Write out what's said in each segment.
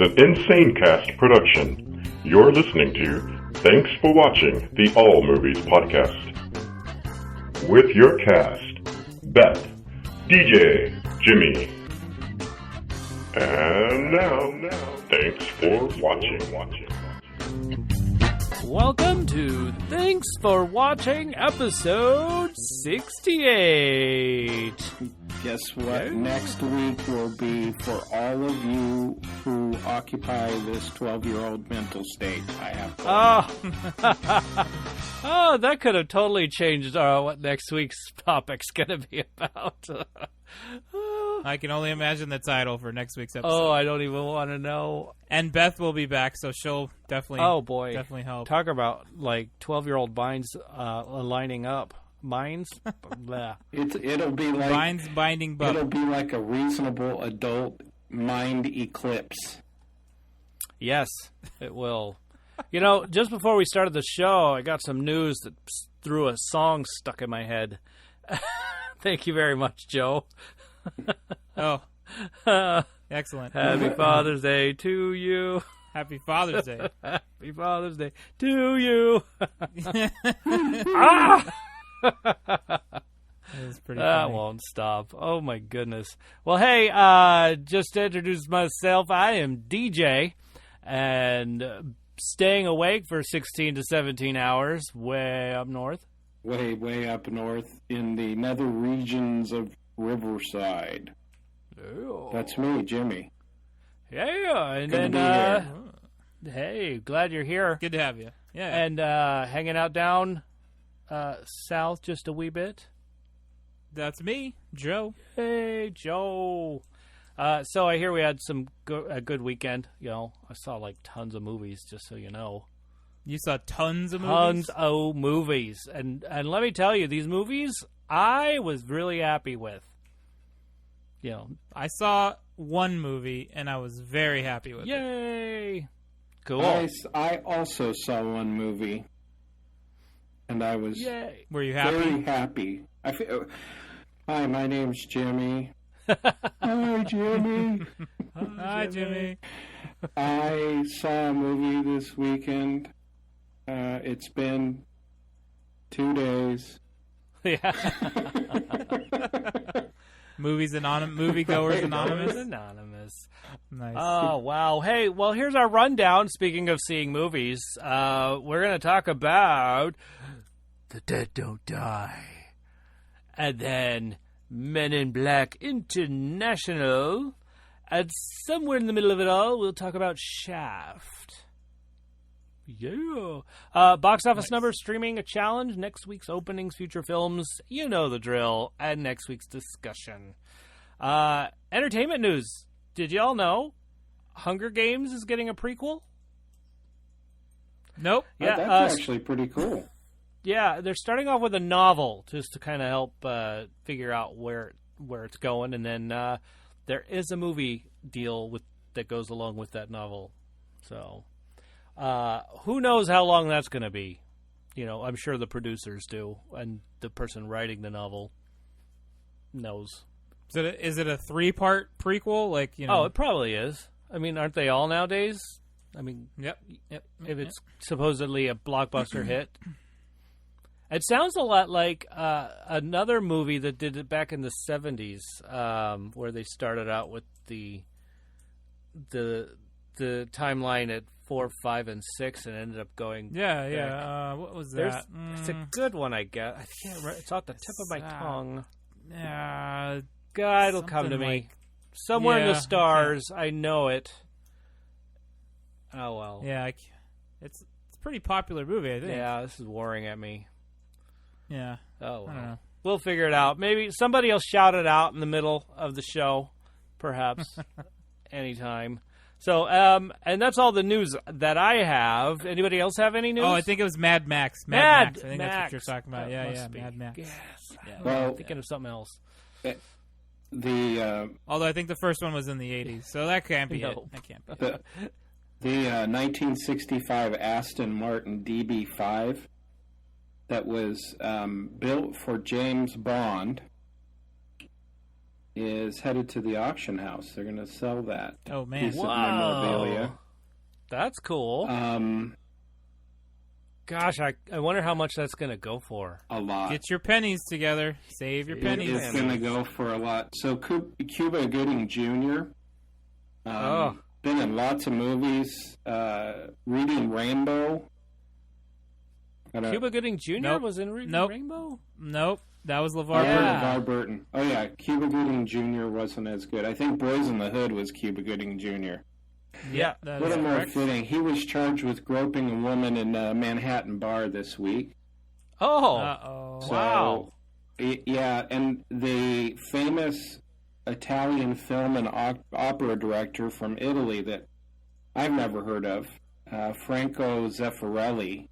an Insane Cast production. You're listening to Thanks for Watching the All Movies Podcast. With your cast, Beth, DJ, Jimmy. And now, thanks for watching. Welcome to Thanks for Watching episode 68. Guess what? Next week will be for all of you who occupy this 12-year-old mental state. I have to. Oh, that could have totally changed what next week's topic's going to be about. I can only imagine the title for next week's episode. Oh, I don't even want to know. And Beth will be back, so she'll definitely. Oh boy, definitely help. Talk about like 12-year-old minds lining up. Minds, it'll be like minds binding. It'll be like a reasonable adult mind eclipse. Yes, it will. You know, just before we started the show, I got some news that threw a song stuck in my head. Thank you very much, Joe. Oh, excellent. Happy Father's Day to you. Happy Father's Day. Happy Father's Day to you. Ah! It's pretty That funny. won't stop. Oh my goodness. Well, hey, just to introduce myself, I am DJ, and staying awake for 16 to 17 hours way up north. Way up north in the nether regions of Riverside. Ew. That's me, Jimmy. Yeah, and Good to then, be hey, glad you're here. Good to have you. Yeah. And hanging out down south just a wee bit. That's me, Joe. Hey, Joe. So I hear we had a good weekend. You know, I saw like tons of movies, just so you know. You saw tons of movies? Tons of movies. And let me tell you, these movies I was really happy with. You know, I saw one movie, and I was very happy with it. Yay! Cool. I also saw one movie, and I was Yay! Were you happy? very happy. Hi, my name's Jimmy. Hi, Jimmy. Hi, Jimmy. I saw a movie this weekend. It's been 2 days. Yeah. Moviegoers Anonymous. Anonymous. Nice. Oh, wow. Hey, well, here's our rundown. Speaking of seeing movies, we're going to talk about The Dead Don't Die. And then Men in Black International. And somewhere in the middle of it all, we'll talk about Shaft. Yeah. Box office numbers, streaming, a challenge, next week's openings, future films, you know the drill, and next week's discussion. Entertainment news. Did y'all know Hunger Games is getting a prequel? Nope. Yeah, That's actually pretty cool. Yeah, they're starting off with a novel just to kind of help figure out where it's going, and then there is a movie deal that goes along with that novel. So, who knows how long that's going to be? You know, I'm sure the producers do, and the person writing the novel knows. Is it a 3-part prequel? Like, you know? Oh, it probably is. I mean, aren't they all nowadays? I mean, Yep. if it's supposedly a blockbuster hit. It sounds a lot like another movie that did it back in the 70s, where they started out with the timeline at 4, 5, and 6, and ended up going. Yeah. What was that? It's a good one, I guess. I can't remember. It's off the tip of my tongue. God, it'll come to me. like- Somewhere in Yeah, the stars. I know it. Oh well. Yeah, it's a pretty popular movie, I think. Yeah, this is warring at me. Yeah. Oh, I don't know. We'll figure it out. Maybe somebody will shout it out in the middle of the show, perhaps, anytime. So, and that's all the news that I have. Anybody else have any news? Oh, I think it was Mad Max. Mad Max. I think Max. that's what you're talking about. That Yeah, must be. Mad Max. Yes. Yeah, Well- I'm thinking of something else. Although I think the first one was in the 80s, so that can't be it. No. That can't be it. The 1965 Aston Martin DB5 that was built for James Bond is headed to the auction house. They're going to sell that Oh, man. piece of memorabilia. That's cool. Gosh, I wonder how much that's going to go for. A lot. Get your pennies together. Save your pennies. It's going to go for a lot. So Cuba Gooding Jr. Been in lots of movies. Reading Rainbow. Cuba Gooding Jr. Nope. was in Reading Nope. Rainbow? Nope. That was LeVar Yeah. Burton. LeVar Burton. Oh, yeah. Cuba Gooding Jr. wasn't as good. I think Boys in the Hood was Cuba Gooding Jr. Yeah, that A is little more correct. fitting. He was charged with groping a woman in a Manhattan bar this week. Oh. Uh-oh. So, Wow. Yeah, and the famous Italian film and opera director from Italy that I've never heard of, Franco Zeffirelli.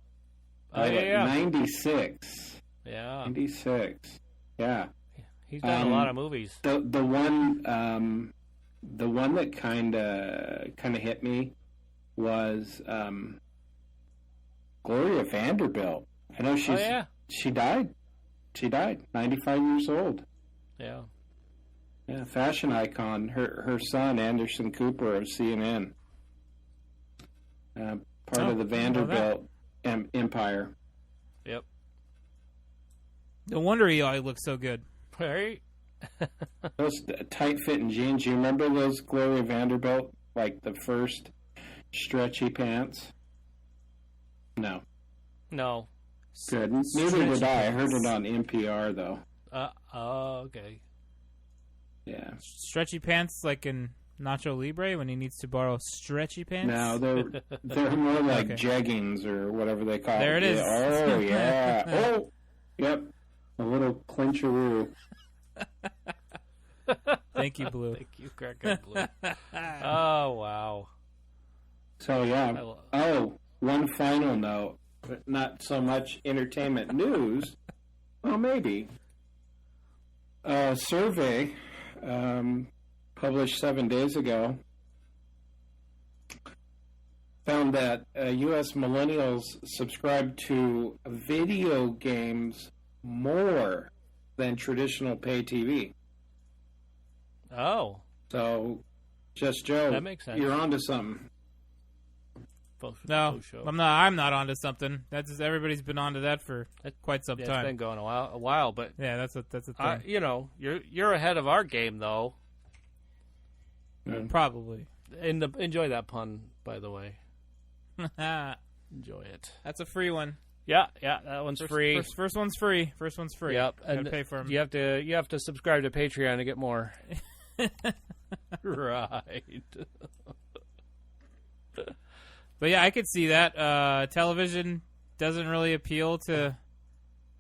Oh, yeah. 96. Yeah. 96. Yeah. He's done a lot of movies. The one that kind of hit me was Gloria Vanderbilt. I know she died. She died, 95 years old. Yeah. Yeah, fashion icon. Her son Anderson Cooper of CNN. Part of the Vanderbilt empire. Yep. No wonder he always looks so good. Right? Those tight-fitting jeans. You remember those Gloria Vanderbilt, like the first stretchy pants? No. No. Good. Neither did I. I heard it on NPR, though. Okay. Yeah. Stretchy pants like in Nacho Libre when he needs to borrow stretchy pants? No, they're more like Okay. jeggings or whatever they call it. There it is. Oh, yeah. Oh, yep. A little clincheroo. Thank you, Blue. Thank you, Cracker Blue. Oh, wow. So, yeah. Oh, one final note. But not so much entertainment news. Well, maybe. A survey published 7 days ago found that U.S. millennials subscribe to video games more than traditional pay TV. Oh. So, Just Joe, That makes sense. you're onto something. No, I'm not onto something. That's just, everybody's been onto that for quite some time. It's been going a while, but yeah, that's a thing. You're ahead of our game though. Probably. Enjoy that pun, by the way. That's Enjoy it. a free one. Yeah, that one's free. First one's free. First one's free. Yep, You and gotta pay for 'em. you have to subscribe to Patreon to get more. Right. But yeah, I could see that. Television doesn't really appeal to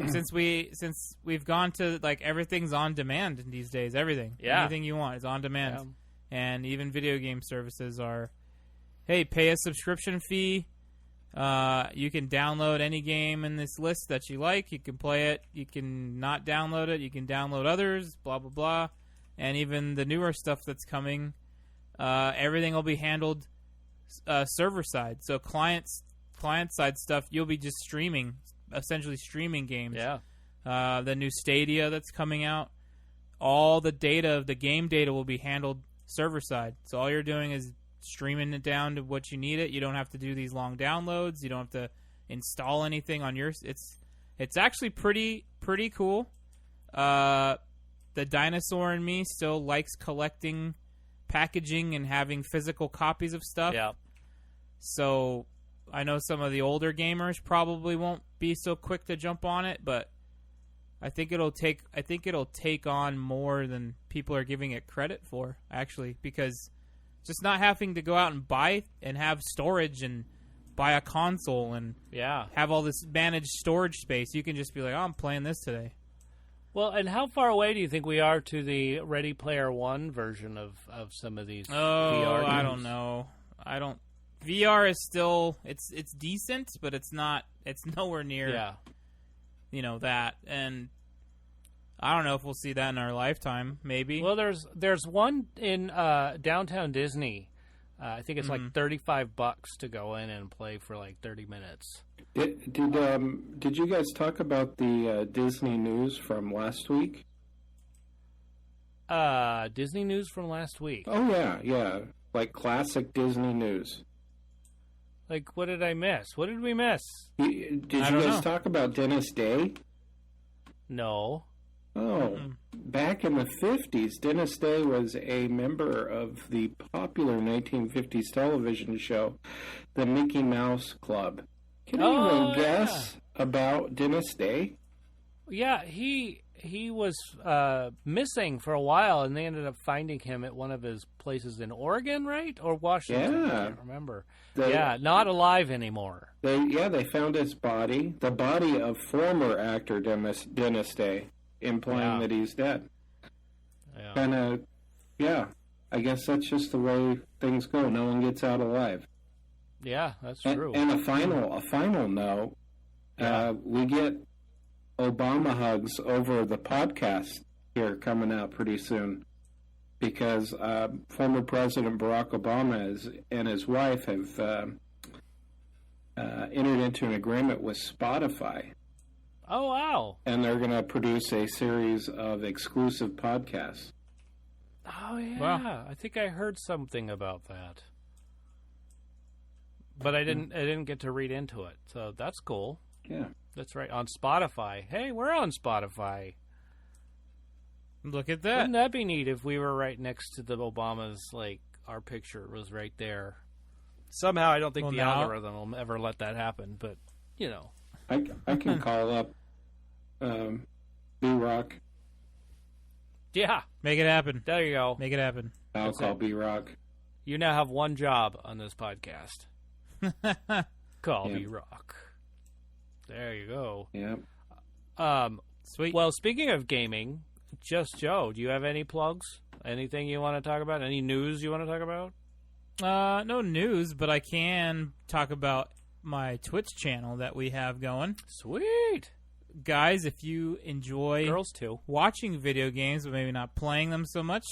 since we've gone to like everything's on demand these days. Everything, anything you want is on demand, and even video game services are. Hey, pay a subscription fee. You can download any game in this list that you like. You can play it. You can not download it. You can download others. Blah blah blah, and even the newer stuff that's coming. Everything will be handled. Server side, so client side stuff, you'll be just essentially streaming games. Yeah. The new Stadia that's coming out, all the data, the game data will be handled server side. So all you're doing is streaming it down to what you need it. You don't have to do these long downloads. You don't have to install anything on yours. It's actually pretty cool. The dinosaur in me still likes collecting packaging and having physical copies of stuff. Yeah. So I know some of the older gamers probably won't be so quick to jump on it, but I think it'll take on more than people are giving it credit for, actually, because just not having to go out and buy and have storage and buy a console and have all this managed storage space. You can just be like, oh, I'm playing this today. Well, and how far away do you think we are to the Ready Player One version of some of these VR games? I don't know. VR is still it's decent, but it's nowhere near that. And I don't know if we'll see that in our lifetime, maybe. Well, there's one in downtown Disney. I think it's like $35 to go in and play for like 30 minutes. Did you guys talk about the Disney news from last week? Disney news from last week. Oh, yeah. Like classic Disney news. Like, what did I miss? What did we miss? Did you guys talk about Dennis Day? No. Oh, back in the 50s, Dennis Day was a member of the popular 1950s television show, The Mickey Mouse Club. Can anyone guess about Dennis Day? Yeah, he was missing for a while, and they ended up finding him at one of his places in Oregon, right? Or Washington? Yeah. I can't remember. Not alive anymore. They found his body, the body of former actor Dennis Day, implying that he's dead. And, I guess that's just the way things go. No one gets out alive. Yeah, that's true. And a final note, we get Obama hugs over the podcast here coming out pretty soon, because former President Barack Obama and his wife have entered into an agreement with Spotify. Oh, wow. And they're going to produce a series of exclusive podcasts. Oh, yeah. Wow. I think I heard something about that. But I didn't get to read into it. So that's cool. Yeah. That's right. On Spotify. Hey, we're on Spotify. Look at that. Wouldn't that be neat if we were right next to the Obamas, like, our picture was right there. Somehow I don't think the algorithm will ever let that happen, but, you know. I can call up B-Rock. Yeah. Make it happen. There you go. Make it happen. I'll call B-Rock. You now have one job on this podcast. Call B-Rock. There you go. Yeah. Sweet. Well, speaking of gaming, Just Joe, do you have any plugs? Anything you want to talk about? Any news you want to talk about? No news, but I can talk about my Twitch channel that we have going. Sweet. Guys, if you enjoy girls too watching video games, but maybe not playing them so much,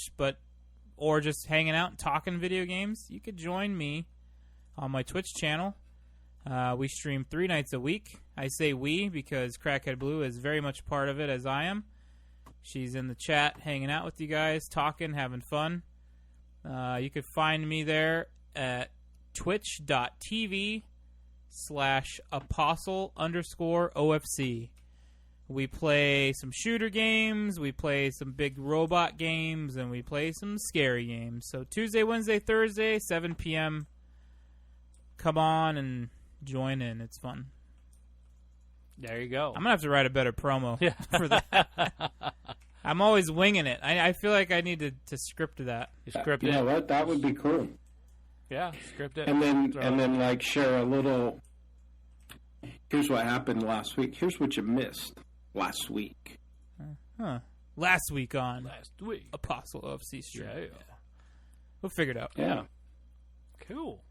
or just hanging out and talking video games, you could join me on my Twitch channel. We stream 3 nights a week. I say we because Crackhead Blue is very much part of it, as I am. She's in the chat hanging out with you guys, talking, having fun. You could find me there at twitch.tv/apostle_OFC. We play some shooter games, we play some big robot games, and we play some scary games. So Tuesday, Wednesday, Thursday, 7 p.m. Come on and join in. It's fun. There you go. I'm going to have to write a better promo for that. I'm always winging it. I feel like I need to script that. Script it. Yeah, that would be cool. Yeah, script it. And then like share a little. Here's what happened last week. Here's what you missed last week. Last week on week. Apostle OFC stream. Yeah. We'll figure it out. Yeah. Cool.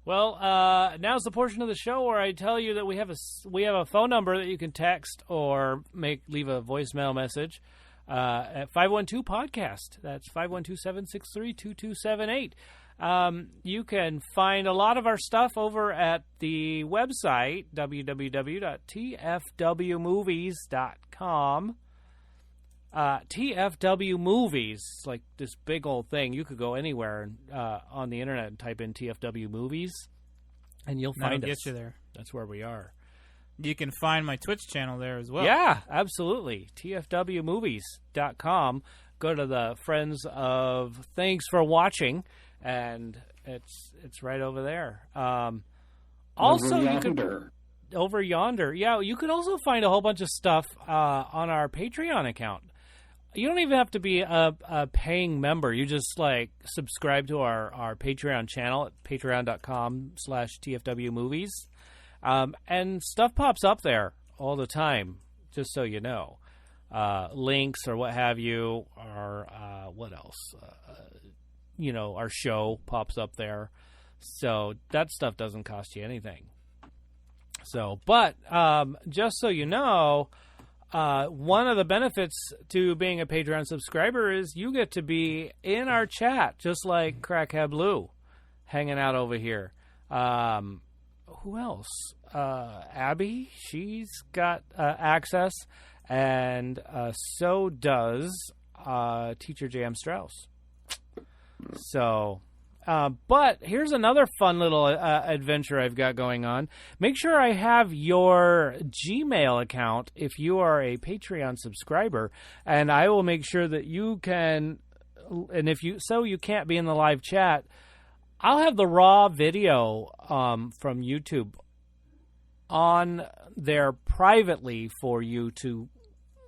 Well, now's the portion of the show where I tell you that we have a phone number that you can text or leave a voicemail message at 512-podcast. That's 512-763-2278. You can find a lot of our stuff over at the website, www.tfwmovies.com. TFW Movies, it's like this big old thing. You could go anywhere on the internet and type in TFW Movies, and you'll find us. Get you there. That's where we are. You can find my Twitch channel there as well. Yeah, absolutely. tfwmovies.com. Go to the Friends of Thanks for Watching, and it's right over there. Also, you could over yonder. Yeah, you could also find a whole bunch of stuff on our Patreon account. You don't even have to be a paying member. You just subscribe to our Patreon channel at patreon.com/tfwmovies. And stuff pops up there all the time, just so you know. Links or what have you, or what else? Our show pops up there. So that stuff doesn't cost you anything. So, but just so you know, one of the benefits to being a Patreon subscriber is you get to be in our chat, just like Crackhead Blue, hanging out over here. Who else? Abby, she's got access, and so does Teacher J.M. Strauss. So, but here's another fun little adventure I've got going on. Make sure I have your Gmail account if you are a Patreon subscriber, and I will make sure that you can, and if you can't be in the live chat, I'll have the raw video from YouTube on there privately for you to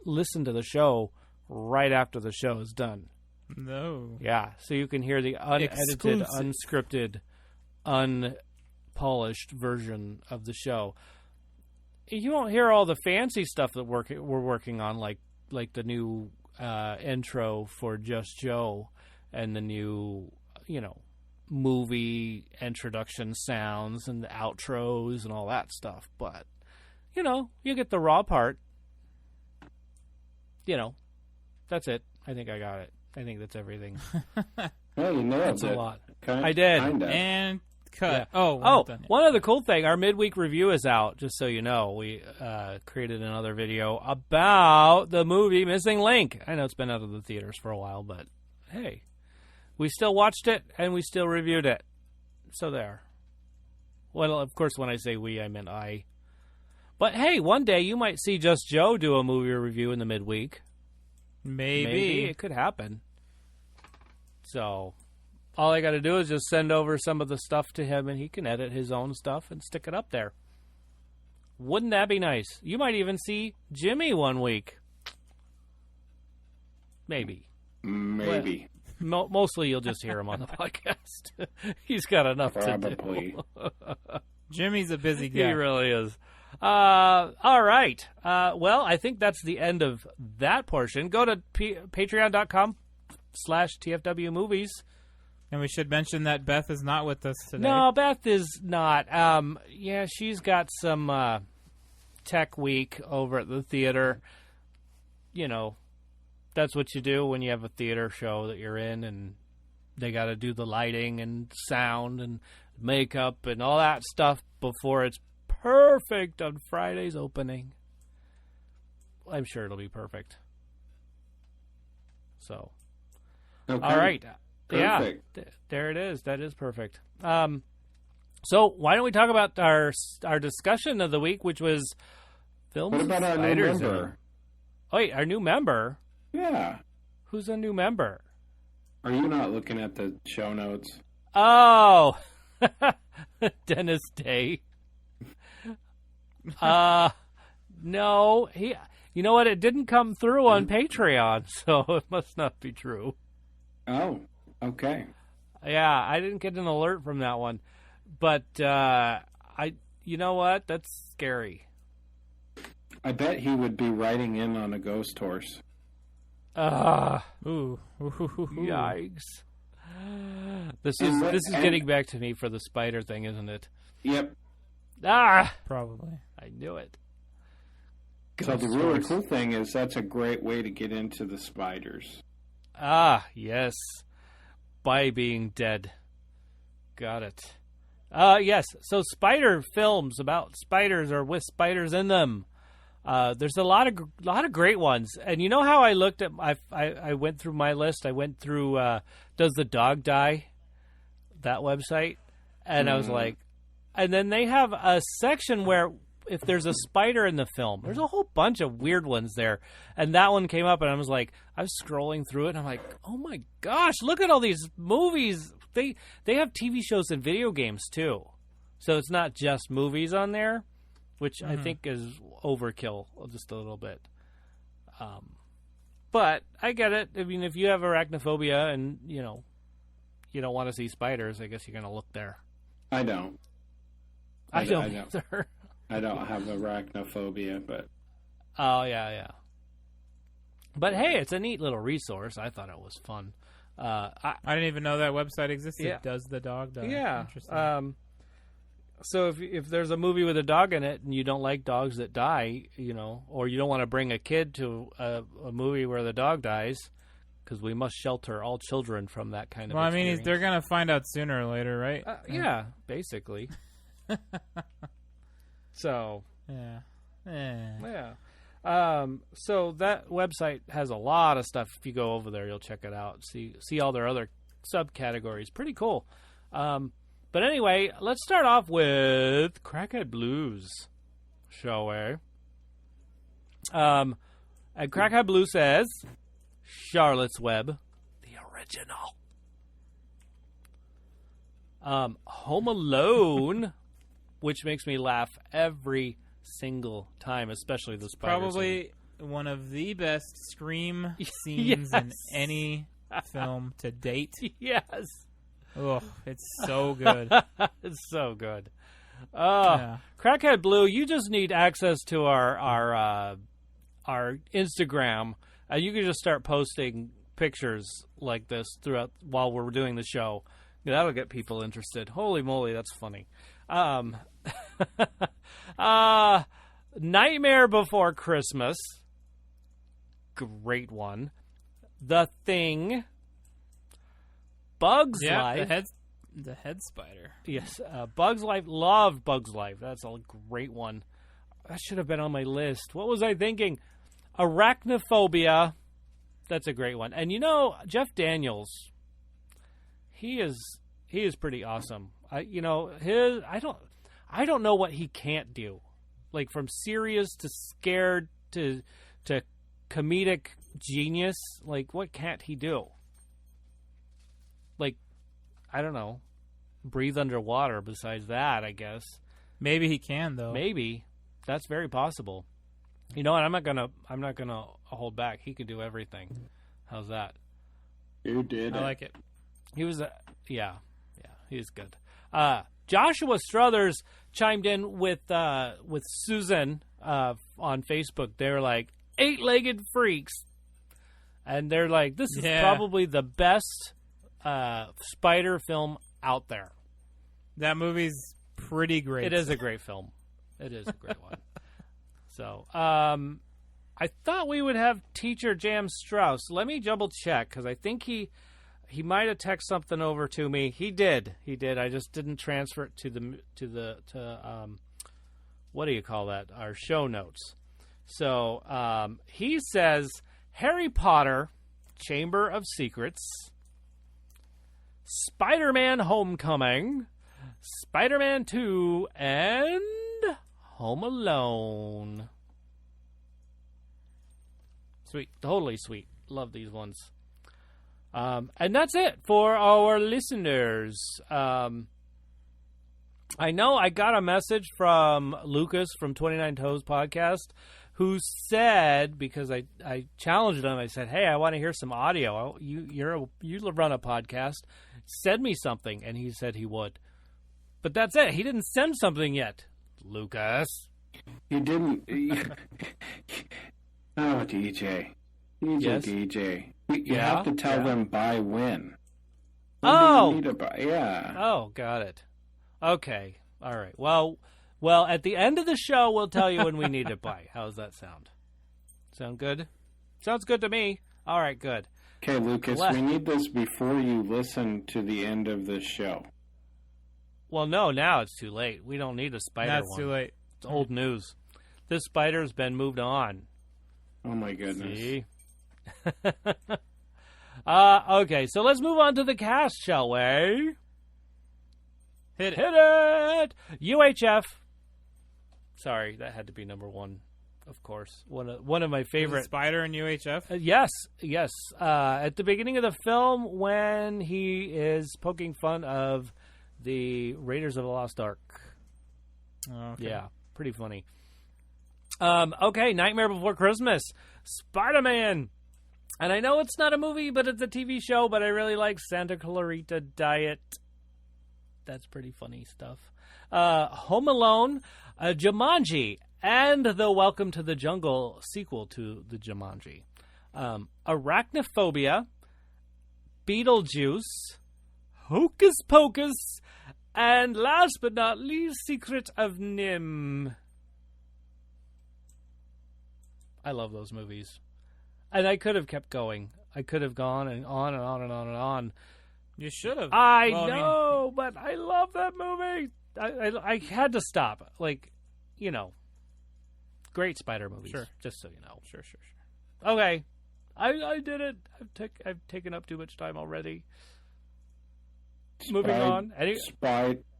listen to the show right after the show is done. No. Yeah, so you can hear the unedited, unscripted, unpolished version of the show. You won't hear all the fancy stuff that we're working on, like the new intro for Just Joe and the new, movie introduction sounds and the outros and all that stuff. But, you get the raw part. That's it. I think I got it. I think that's everything. Well, you nailed that's it. a lot. I did. Kinda. And cut. Yeah. Oh, one other cool thing. Our midweek review is out, just so you know. We created another video about the movie Missing Link. I know it's been out of the theaters for a while, but hey, we still watched it and we still reviewed it. So there. Well, of course, when I say we, I meant I. But hey, one day you might see Just Joe do a movie review in the midweek. Maybe. It could happen. So, all I got to do is just send over some of the stuff to him, and he can edit his own stuff and stick it up there. Wouldn't that be nice? You might even see Jimmy one week. Maybe. Well, mostly you'll just hear him on the podcast. He's got enough to do. Jimmy's a busy guy. He really is. All right. Well, I think that's the end of that portion. Go to patreon.com/tfwmovies. And we should mention that Beth is not with us today. No, Beth is not. Yeah, she's got some tech week over at the theater. That's what you do when you have a theater show that you're in, and they got to do the lighting and sound and makeup and all that stuff before it's perfect on Friday's opening. I'm sure it'll be perfect. So, okay. All right. Perfect. Yeah, there it is. That is perfect. So why don't we talk about our discussion of the week, which was films. What about our new member? Oh, wait, our new member? Yeah. Who's a new member? Are you not looking at the show notes? Oh, Dennis Day. No, you know what? It didn't come through on Patreon, so it must not be true. Oh, okay. Yeah, I didn't get an alert from that one, but you know what? That's scary. I bet he would be riding in on a ghost horse. Ooh, yikes! This is getting back to me for the spider thing, isn't it? Yep. Probably. I knew it. So the really cool thing is that's a great way to get into the spiders. Yes. By being dead. Got it. Yes. So spider films about spiders or with spiders in them. There's a lot of great ones. And you know how I looked at I went through my list. I went through Does the Dog Die? That website. And I was like, and then they have a section where if there's a spider in the film, there's a whole bunch of weird ones there. And that one came up, and I was scrolling through it, and I'm like, oh my gosh, look at all these movies. They have TV shows and video games too. So it's not just movies on there, which I think is overkill just a little bit. But I get it. I mean, if you have arachnophobia and, you don't want to see spiders, I guess you're going to look there. I don't. I don't either. I don't have arachnophobia, but... Oh, yeah. But hey, it's a neat little resource. I thought it was fun. I didn't even know that website existed. Yeah. Does the Dog Die? Yeah. Interesting. So if there's a movie with a dog in it and you don't like dogs that die, or you don't want to bring a kid to a movie where the dog dies, because we must shelter all children from that kind of experience. Well, I mean, they're going to find out sooner or later, right? Yeah, basically. So. Yeah. Yeah. So that website has a lot of stuff. If you go over there, you'll check it out. See all their other subcategories. Pretty cool. But anyway, let's start off with Crackhead Blues, shall we? And Crackhead Blue says, Charlotte's Web, the original. Home Alone, which makes me laugh every single time, especially the spiders. Probably one of the best scream scenes in any film to date. Yes. Oh, it's so good. It's so good. Crackhead Blue, you just need access to our Instagram, and you can just start posting pictures like this throughout while we're doing the show. That'll get people interested. Holy moly, that's funny. Nightmare Before Christmas, great one. The Thing, Bugs Life. The head spider. Yes, Bugs Life. Love Bugs Life. That's a great one. That should have been on my list. What was I thinking? Arachnophobia. That's a great one. And you know, Jeff Daniels, he is pretty awesome. I don't know what he can't do. Like from serious to scared to comedic genius. Like what can't he do? Like, I don't know. Breathe underwater besides that, I guess. Maybe he can though. Maybe. That's very possible. You know what? I'm not gonna hold back. He can do everything. How's that? You did. I like it. He was he's good. Joshua Struthers chimed in with Susan on Facebook. They're like 8-legged freaks, and they're like, this is probably the best spider film out there. That movie's pretty great. It is a great film. It is a great one. So, I thought we would have Teacher Jam Strauss. Let me double check because I think he might have texted something over to me. He did. I just didn't transfer it to what do you call that? Our show notes. So he says Harry Potter, Chamber of Secrets, Spider-Man: Homecoming, Spider-Man 2, and Home Alone. Sweet. Totally sweet. Love these ones. And that's it for our listeners. I know I got a message from Lucas from 29 Toes Podcast who said, because I challenged him, I said, hey, I want to hear some audio. You run a podcast. Send me something. And he said he would. But that's it. He didn't send something yet. Lucas. You didn't. Oh, DJ. Yes? DJ. You have to tell them by when. Oh! Yeah. Oh, got it. Okay. All right. Well, at the end of the show, we'll tell you when we need it by. How does that sound? Sound good? Sounds good to me. All right, good. Okay, Lucas, we need this before you listen to the end of the show. Well, no, now it's too late. We don't need a spider one. That's too late. It's old news. This spider's been moved on. Oh, my goodness. See? Okay, so let's move on to the cast, shall we? Hit it! UHF. Sorry, that had to be number one, of course. One of my favorite. Spider in UHF? Yes. At the beginning of the film, when he is poking fun of the Raiders of the Lost Ark. Oh, okay. Yeah, pretty funny. Okay, Nightmare Before Christmas. Spider-Man. And I know it's not a movie, but it's a TV show, but I really like Santa Clarita Diet. That's pretty funny stuff. Home Alone, Jumanji, and the Welcome to the Jungle sequel to the Jumanji. Arachnophobia, Beetlejuice, Hocus Pocus, and last but not least, Secret of Nim. I love those movies. And I could have kept going. I could have gone and on and on and on and on. You should have. I know, but I love that movie. I had to stop. Like, you know. Great Spider movies. Sure. Just so you know. Sure. Okay. I did it. I've taken up too much time already. Moving on.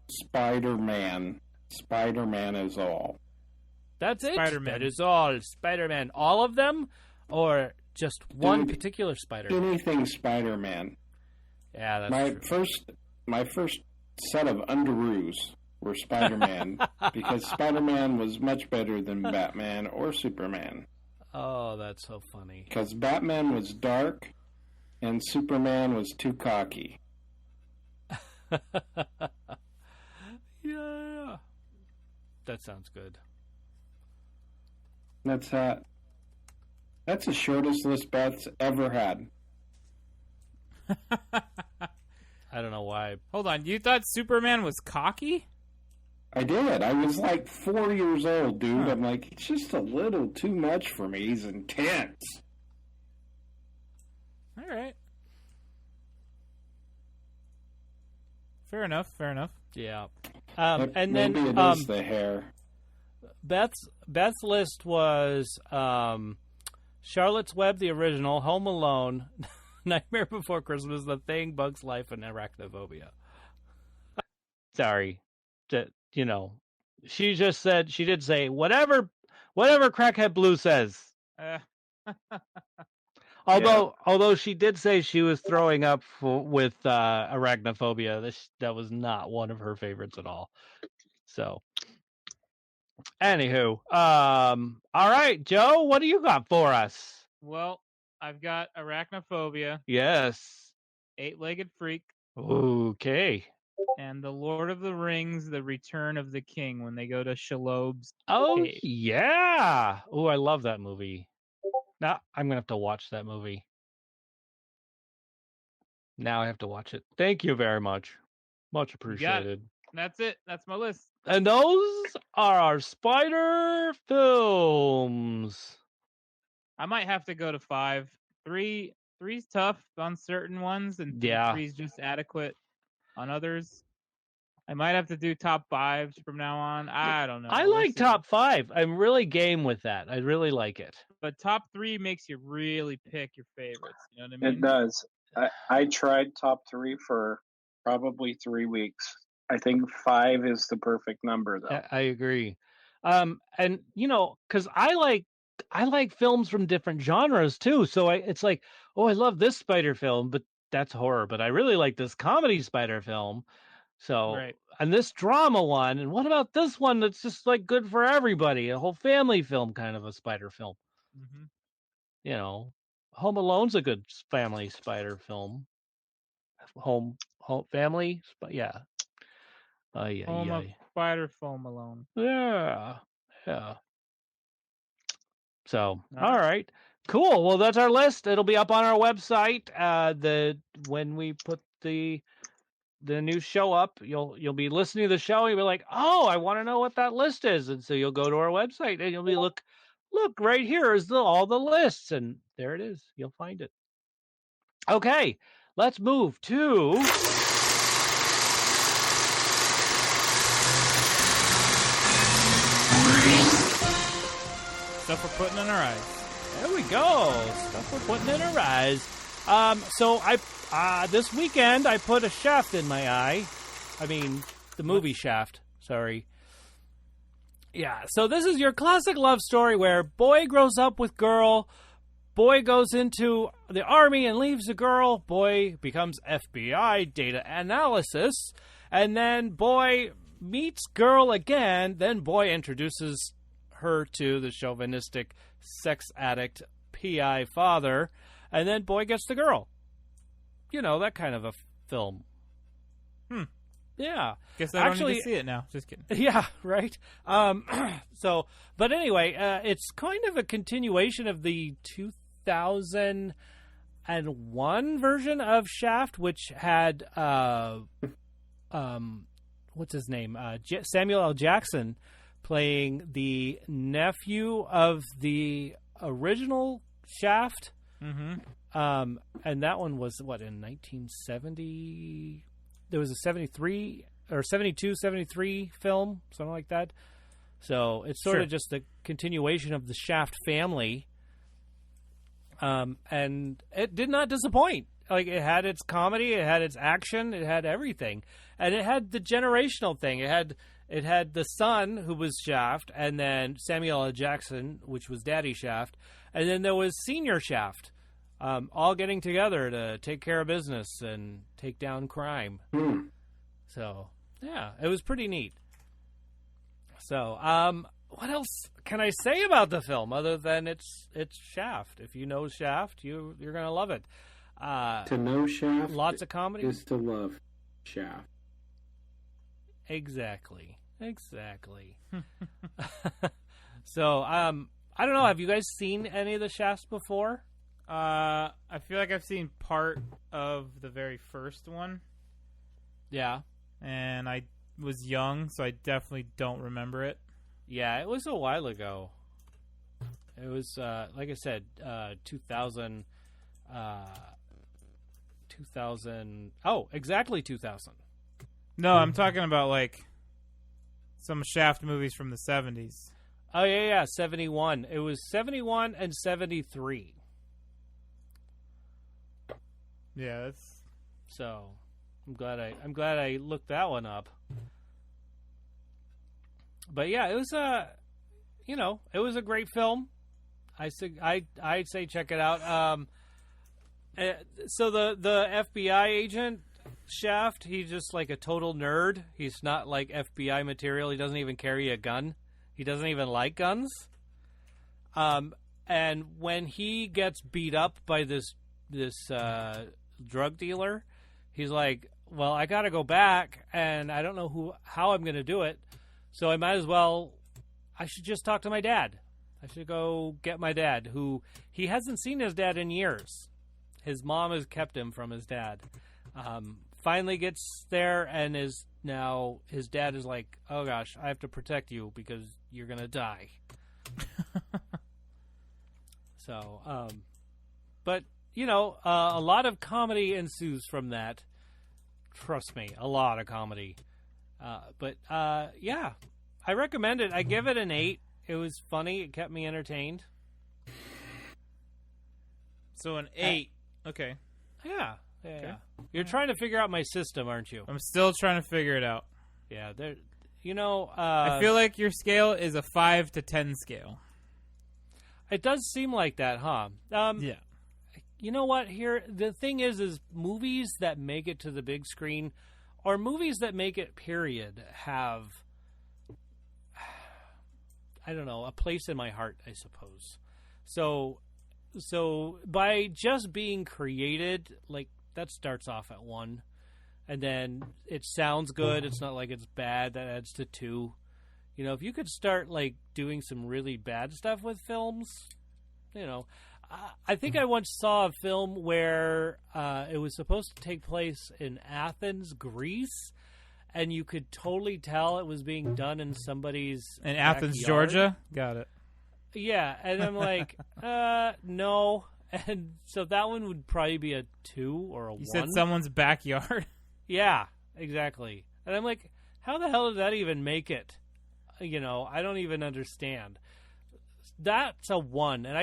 Spider-Man. Spider-Man is all. That's it? Spider-Man. That is all. Spider-Man. All of them? Or just one particular Spider-Man? Anything Spider-Man. Yeah, that's true. My first set of underoos were Spider-Man because Spider-Man was much better than Batman or Superman. Oh, that's so funny. Because Batman was dark and Superman was too cocky. Yeah. That sounds good. That's the shortest list Beth's ever had. I don't know why. Hold on. You thought Superman was cocky? I did. I was like 4 years old, dude. Huh. I'm like, it's just a little too much for me. He's intense. All right. Fair enough. Yeah. And then maybe it is the hair. Beth's list was Charlotte's Web, the original, Home Alone, Nightmare Before Christmas, The Thing, Bug's Life, and Arachnophobia. Sorry. You know, she did say, whatever Crackhead Blue says. Although she did say she was throwing up with Arachnophobia. That was not one of her favorites at all. So, anywho, all right, Joe, what do you got for us? Well, I've got Arachnophobia. Yes. Eight-Legged Freak. Okay. And The Lord of the Rings, The Return of the King, when they go to Shelob's cave. Yeah. Oh, I love that movie. Now I'm going to have to watch that movie. Now I have to watch it. Thank you very much. Much appreciated. That's it. That's my list. And those are our Spider films. I might have to go to 5. 3's tough on certain ones, and 3's just adequate on others. I might have to do top 5s from now on. I don't know. I like top 5. I'm really game with that. I really like it. But top 3 makes you really pick your favorites. You know what I mean? It does. I tried top 3 for probably 3 weeks. I think 5 is the perfect number, though. I agree. And because I like films from different genres too. So it's like, I love this spider film, but that's horror. But I really like this comedy spider film. So, right. And this drama one, and what about this one that's just like good for everybody? A whole family film, kind of a spider film. Mm-hmm. You know, Home Alone's a good family spider film. Home family, yeah. Home of Spider Home Alone. Yeah. So, all right. Cool. Well, that's our list. It'll be up on our website. When we put the new show up, you'll be listening to the show. And you'll be like, oh, I want to know what that list is, and so you'll go to our website and you'll be look right here is all the lists, and there it is. You'll find it. Okay, let's move to stuff we're putting in our eyes. There we go. Stuff we're putting in our eyes. So I this weekend I put a shaft in my eye. I mean, the movie Shaft. Sorry. Yeah. So this is your classic love story where boy grows up with girl. Boy goes into the army and leaves the girl. Boy becomes FBI data analysis, and then boy meets girl again. Then boy introduces her to the chauvinistic sex addict PI father, and then boy gets the girl. You know, that kind of a film. Yeah. Guess I don't need to see it now. Just kidding. Yeah, right. But anyway, it's kind of a continuation of the 2001 version of Shaft, which had what's his name? Samuel L. Jackson playing the nephew of the original Shaft. Mm-hmm. And that one was, what, in 1970? There was a 73 or 72, 73 film, something like that. So it's sort of just the continuation of the Shaft family. And it did not disappoint. Like, it had its comedy, it had its action, it had everything. And it had the generational thing. It had the son, who was Shaft, and then Samuel L. Jackson, which was Daddy Shaft. And then there was Senior Shaft, all getting together to take care of business and take down crime. So, yeah, it was pretty neat. So, what else can I say about the film other than it's Shaft? If you know Shaft, you're going to love it. To know Shaft, lots of comedy, is to love Shaft. Exactly. So, I don't know. Have you guys seen any of the Shafts before? I feel like I've seen part of the very first one. Yeah. And I was young, so I definitely don't remember it. Yeah, it was a while ago. It was, like I said, 2000. 2000. Oh, exactly 2000. No, I'm talking about like some Shaft movies from the 70s. Oh yeah, 71. It was 71 and 73. Yeah, that's so. I'm glad I looked that one up. But yeah, it was it was a great film. I'd say check it out. So the FBI agent Shaft, he's just like a total nerd. He's not like FBI material. He doesn't even carry a gun. He doesn't even like guns. And when he gets beat up by this drug dealer, he's like, well, I got to go back, and I don't know how I'm going to do it. So I should just talk to my dad. I should go get my dad, who he hasn't seen his dad in years. His mom has kept him from his dad. Finally gets there, and his dad is like, oh gosh, I have to protect you because you're going to die. So, but, a lot of comedy ensues from that. Trust me, a lot of comedy. But yeah, I recommend it. I give it an 8. It was funny. It kept me entertained. So an 8. Okay. Yeah. You're trying to figure out my system, aren't you? I'm still trying to figure it out. Yeah, I feel like your scale is a 5 to 10 scale. It does seem like that, huh? Yeah. You know what? Here, the thing is movies that make it to the big screen, or movies that make it, period, have, I don't know, a place in my heart, I suppose. So by just being created, like, that starts off at 1, and then it sounds good. It's not like it's bad. That adds to 2. If you could start, like, doing some really bad stuff with films, I think I once saw a film where it was supposed to take place in Athens, Greece, and you could totally tell it was being done in somebody's in Athens, backyard. Georgia. Got it. Yeah, and I'm like, no. And so that one would probably be a 2 or a 1. You said someone's backyard? Yeah, exactly. And I'm like, how the hell did that even make it? I don't even understand. That's a 1, and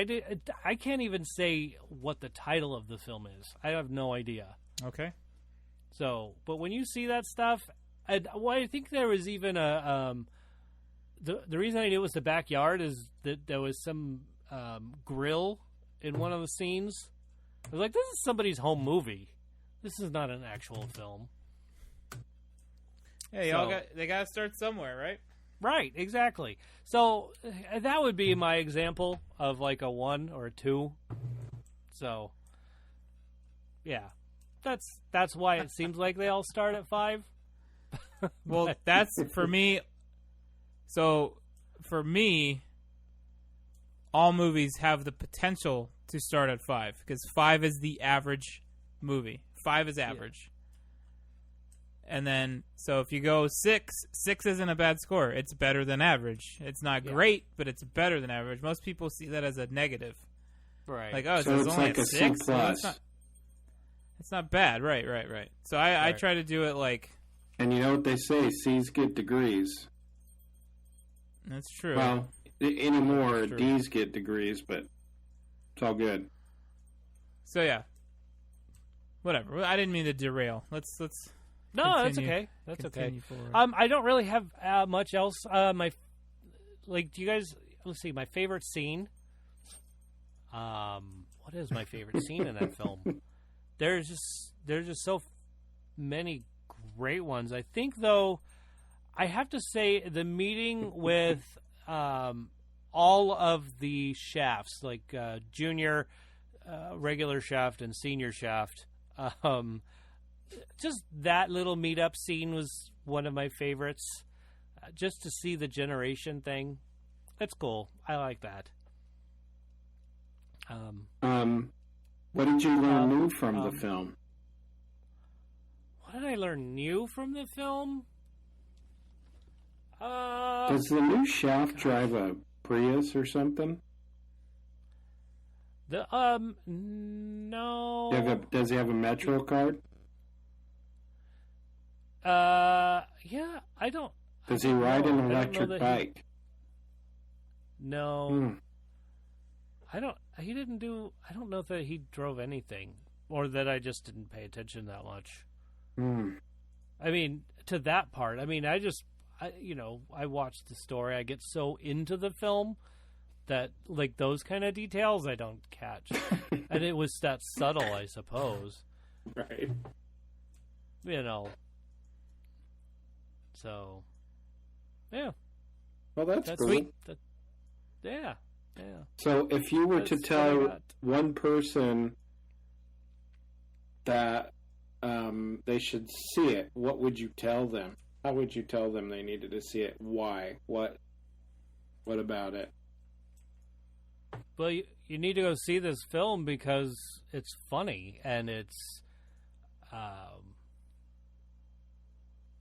I can't even say what the title of the film is. I have no idea. Okay. So, but when you see that stuff, I think there was even the reason I knew it was the backyard is that there was some grill in one of the scenes. I was like, this is somebody's home movie. This is not an actual film. Yeah, they got to start somewhere, right? Right, exactly. So that would be my example of like a 1 or a 2. So, yeah, that's why it seems like they all start at 5. Well, that's for me. So, for me, all movies have the potential to start at 5 because 5 is the average movie. 5 is average. And then, so if you go 6 isn't a bad score. It's better than average. It's not great, but it's better than average. Most people see that as a negative. Right. Like, oh, so it's only like a 6? C+. Well, it's not bad. Right. So I try to do it like... And you know what they say, C's get degrees. That's true. Well, anymore, D's get degrees, but it's all good. So yeah, whatever. I didn't mean to derail. Let's. No, continue, that's okay. That's okay. Forward. I don't really have much else. Do you guys? Let's see. My favorite scene. What is my favorite scene in that film? There's just so many great ones. I think though, I have to say the meeting with all of the shafts, like Junior, regular Shaft, and Senior Shaft. Just that little meetup scene was one of my favorites. Just to see the generation thing, that's cool. I like that. What did you learn new from the film? What did I learn new from the film? Does the new Shaft drive a Prius or something? No. Does he have a Metro card? Yeah, I don't. Does he ride an electric bike? No. I don't. He didn't do. I don't know that he drove anything, or that I just didn't pay attention that much. I mean, to that part. I mean, I watched the story. I get so into the film that, like, those kind of details I don't catch, and it was that subtle, I suppose. Right. So, yeah. Well, that's cool. Sweet. Yeah. So, if you were to tell one person that they should see it, what would you tell them? How would you tell them they needed to see it? Why? What about it? Well, you need to go see this film because it's funny and it's I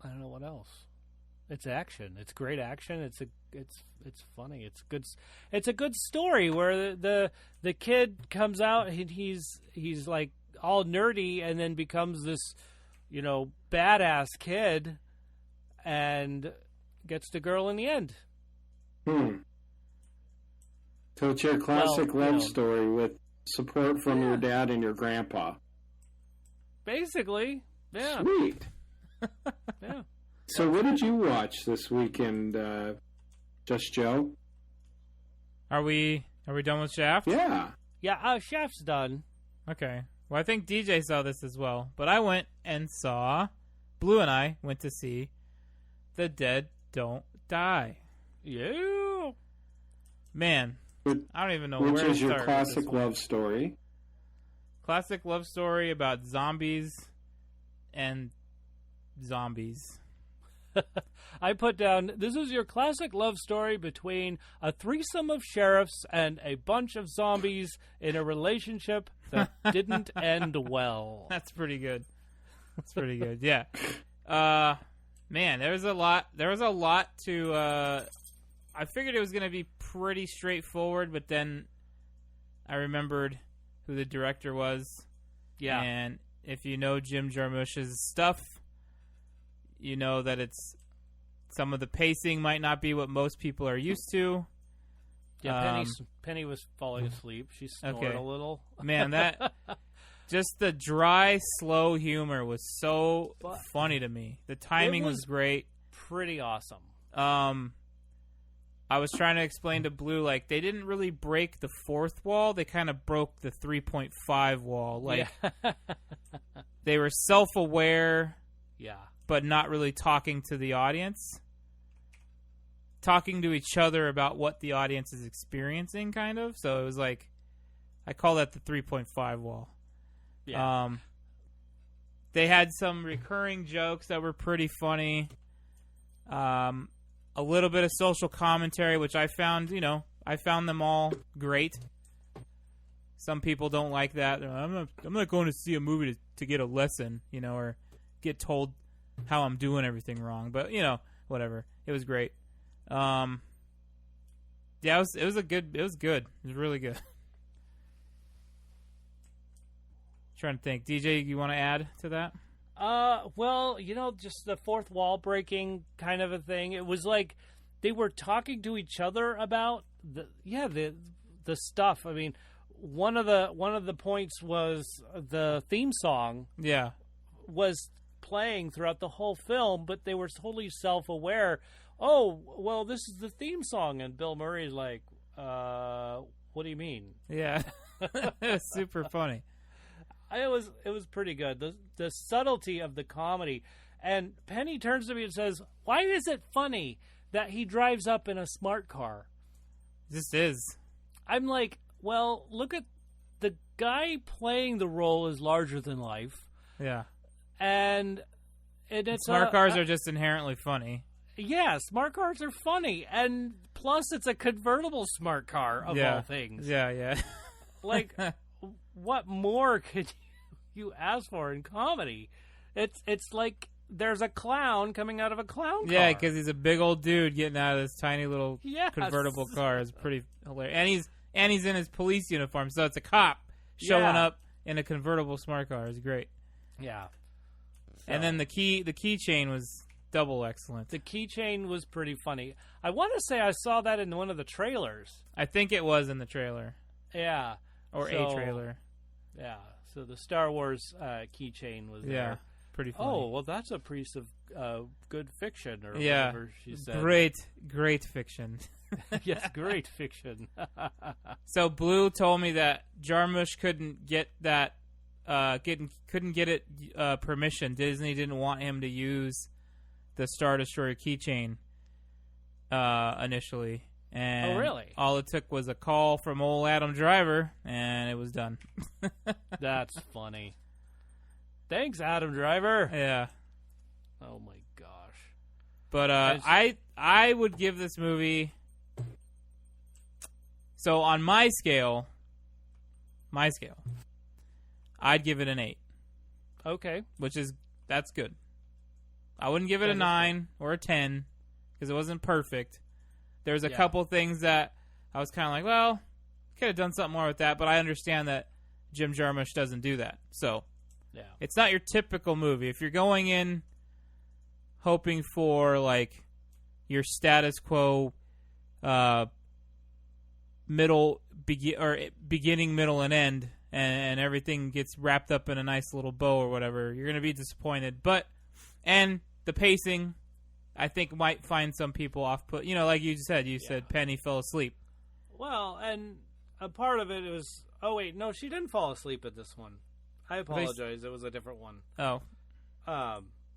don't know what else. It's action. It's great action. It's funny. It's good. It's a good story where the kid comes out and he's like all nerdy and then becomes this, badass kid and gets the girl in the end. So it's your classic love story with support from your dad and your grandpa. Basically, yeah. Sweet. Yeah. So what did you watch this weekend, Just Joe? Are we done with Shaft? Yeah. Yeah, Shaft's done. Okay. Well, I think DJ saw this as well. But I went and saw... Blue and I went to see The Dead Don't Die. Yeah. Man, I don't even know where to start. Which is your classic love story. Classic love story about zombies and zombies. I put down, this is your classic love story between a threesome of sheriffs and a bunch of zombies in a relationship that didn't end well. That's pretty good. That's pretty good. Yeah. Man, there was a lot to I figured it was going to be pretty straightforward, but then I remembered who the director was. Yeah. And if you know Jim Jarmusch's stuff, you know that it's some of the pacing might not be what most people are used to. Yeah, Penny was falling asleep. She snored a little. Man, that just the dry, slow humor was so funny to me. The timing was great. Pretty awesome. I was trying to explain to Blue, like, they didn't really break the fourth wall. They kind of broke the 3.5 wall. Like, they were self-aware. Yeah. But not really talking to the audience. Talking to each other about what the audience is experiencing, kind of. So it was like, I call that the 3.5 wall. Yeah. They had some recurring jokes that were pretty funny. A little bit of social commentary, which I found them all great. Some people don't like that. I'm not going to see a movie to get a lesson, or get told how I'm doing everything wrong. But, whatever. It was great. Yeah, it was good. It was really good. Trying to think. DJ, you want to add to that? Well, just the fourth wall breaking kind of a thing. It was like they were talking to each other about the stuff. I mean, one of the points was the theme song. Yeah. Was playing throughout the whole film, but they were totally self-aware. Oh, well, this is the theme song, and Bill Murray's like, what do you mean? Yeah. It was super funny. It was pretty good. The subtlety of the comedy. And Penny turns to me and says, "Why is it funny that he drives up in a smart car?" This is. I'm like, well, look at the guy playing the role is larger than life. Yeah. And it's smart cars are just inherently funny. Yeah, smart cars are funny, and plus it's a convertible smart car of all things. Yeah. Like, what more could you ask for in comedy? It's like there's a clown coming out of a clown car. Yeah, because he's a big old dude getting out of this tiny little convertible car. It's pretty hilarious, and he's in his police uniform, so it's a cop showing up in a convertible smart car. It's great. Yeah. And then the keychain was double excellent. The keychain was pretty funny. I want to say I saw that in one of the trailers. I think it was in the trailer. Yeah. Or a trailer. Yeah. So the Star Wars keychain was there. Yeah. Pretty funny. Oh, well, that's a piece of good fiction or whatever she said. Great fiction. Yes, great fiction. So Blue told me that Jarmusch couldn't get that couldn't get it permission. Disney didn't want him to use the Star Destroyer keychain initially. And oh, really? All it took was a call from old Adam Driver, and it was done. That's funny. Thanks, Adam Driver. Yeah. Oh my gosh. But I would give this movie. So on my scale, I'd give it an 8. Okay. That's good. I wouldn't give it a 9 or a 10 because it wasn't perfect. There's a couple things that I was kind of like, well, could have done something more with that, but I understand that Jim Jarmusch doesn't do that. So it's not your typical movie. If you're going in hoping for like your status quo beginning, middle, and end, and everything gets wrapped up in a nice little bow or whatever, you're going to be disappointed. And the pacing, I think, might find some people off-put. You know, like you said, said Penny fell asleep. Well, and a part of it was, oh, wait, no, she didn't fall asleep at this one. I apologize. It was a different one. Oh.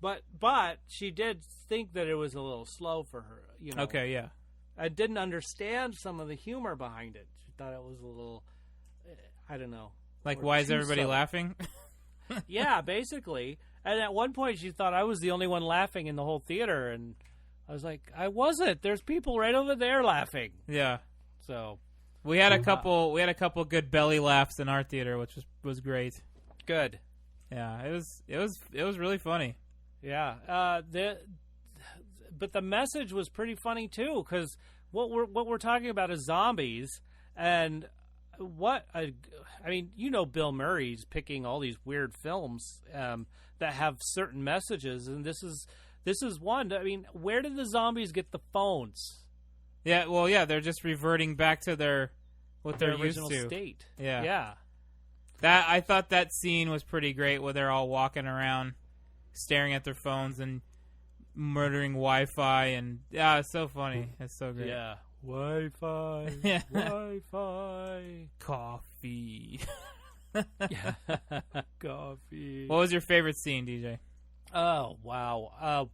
But she did think that it was a little slow for her, you know. Okay, yeah. I didn't understand some of the humor behind it. She thought it was a little, I don't know. Like, why is everybody laughing? Yeah, basically. And at one point, she thought I was the only one laughing in the whole theater, and I was like, I wasn't. There's people right over there laughing. Yeah. So we had a couple. We had a couple good belly laughs in our theater, which was great. Good. Yeah, it was really funny. Yeah. But the message was pretty funny too, because what we're talking about is zombies, and I mean, you know, Bill Murray's picking all these weird films that have certain messages, and this is one. I mean, where did the zombies get the phones? Yeah, well, yeah, they're just reverting back to their original used to. State. Yeah. I thought that scene was pretty great, where they're all walking around, staring at their phones and murdering Wi-Fi, and it's so funny. It's so great. Yeah. Wi-Fi. Yeah. Wi-Fi. Coffee. Yeah. Coffee. What was your favorite scene, DJ? Oh, wow.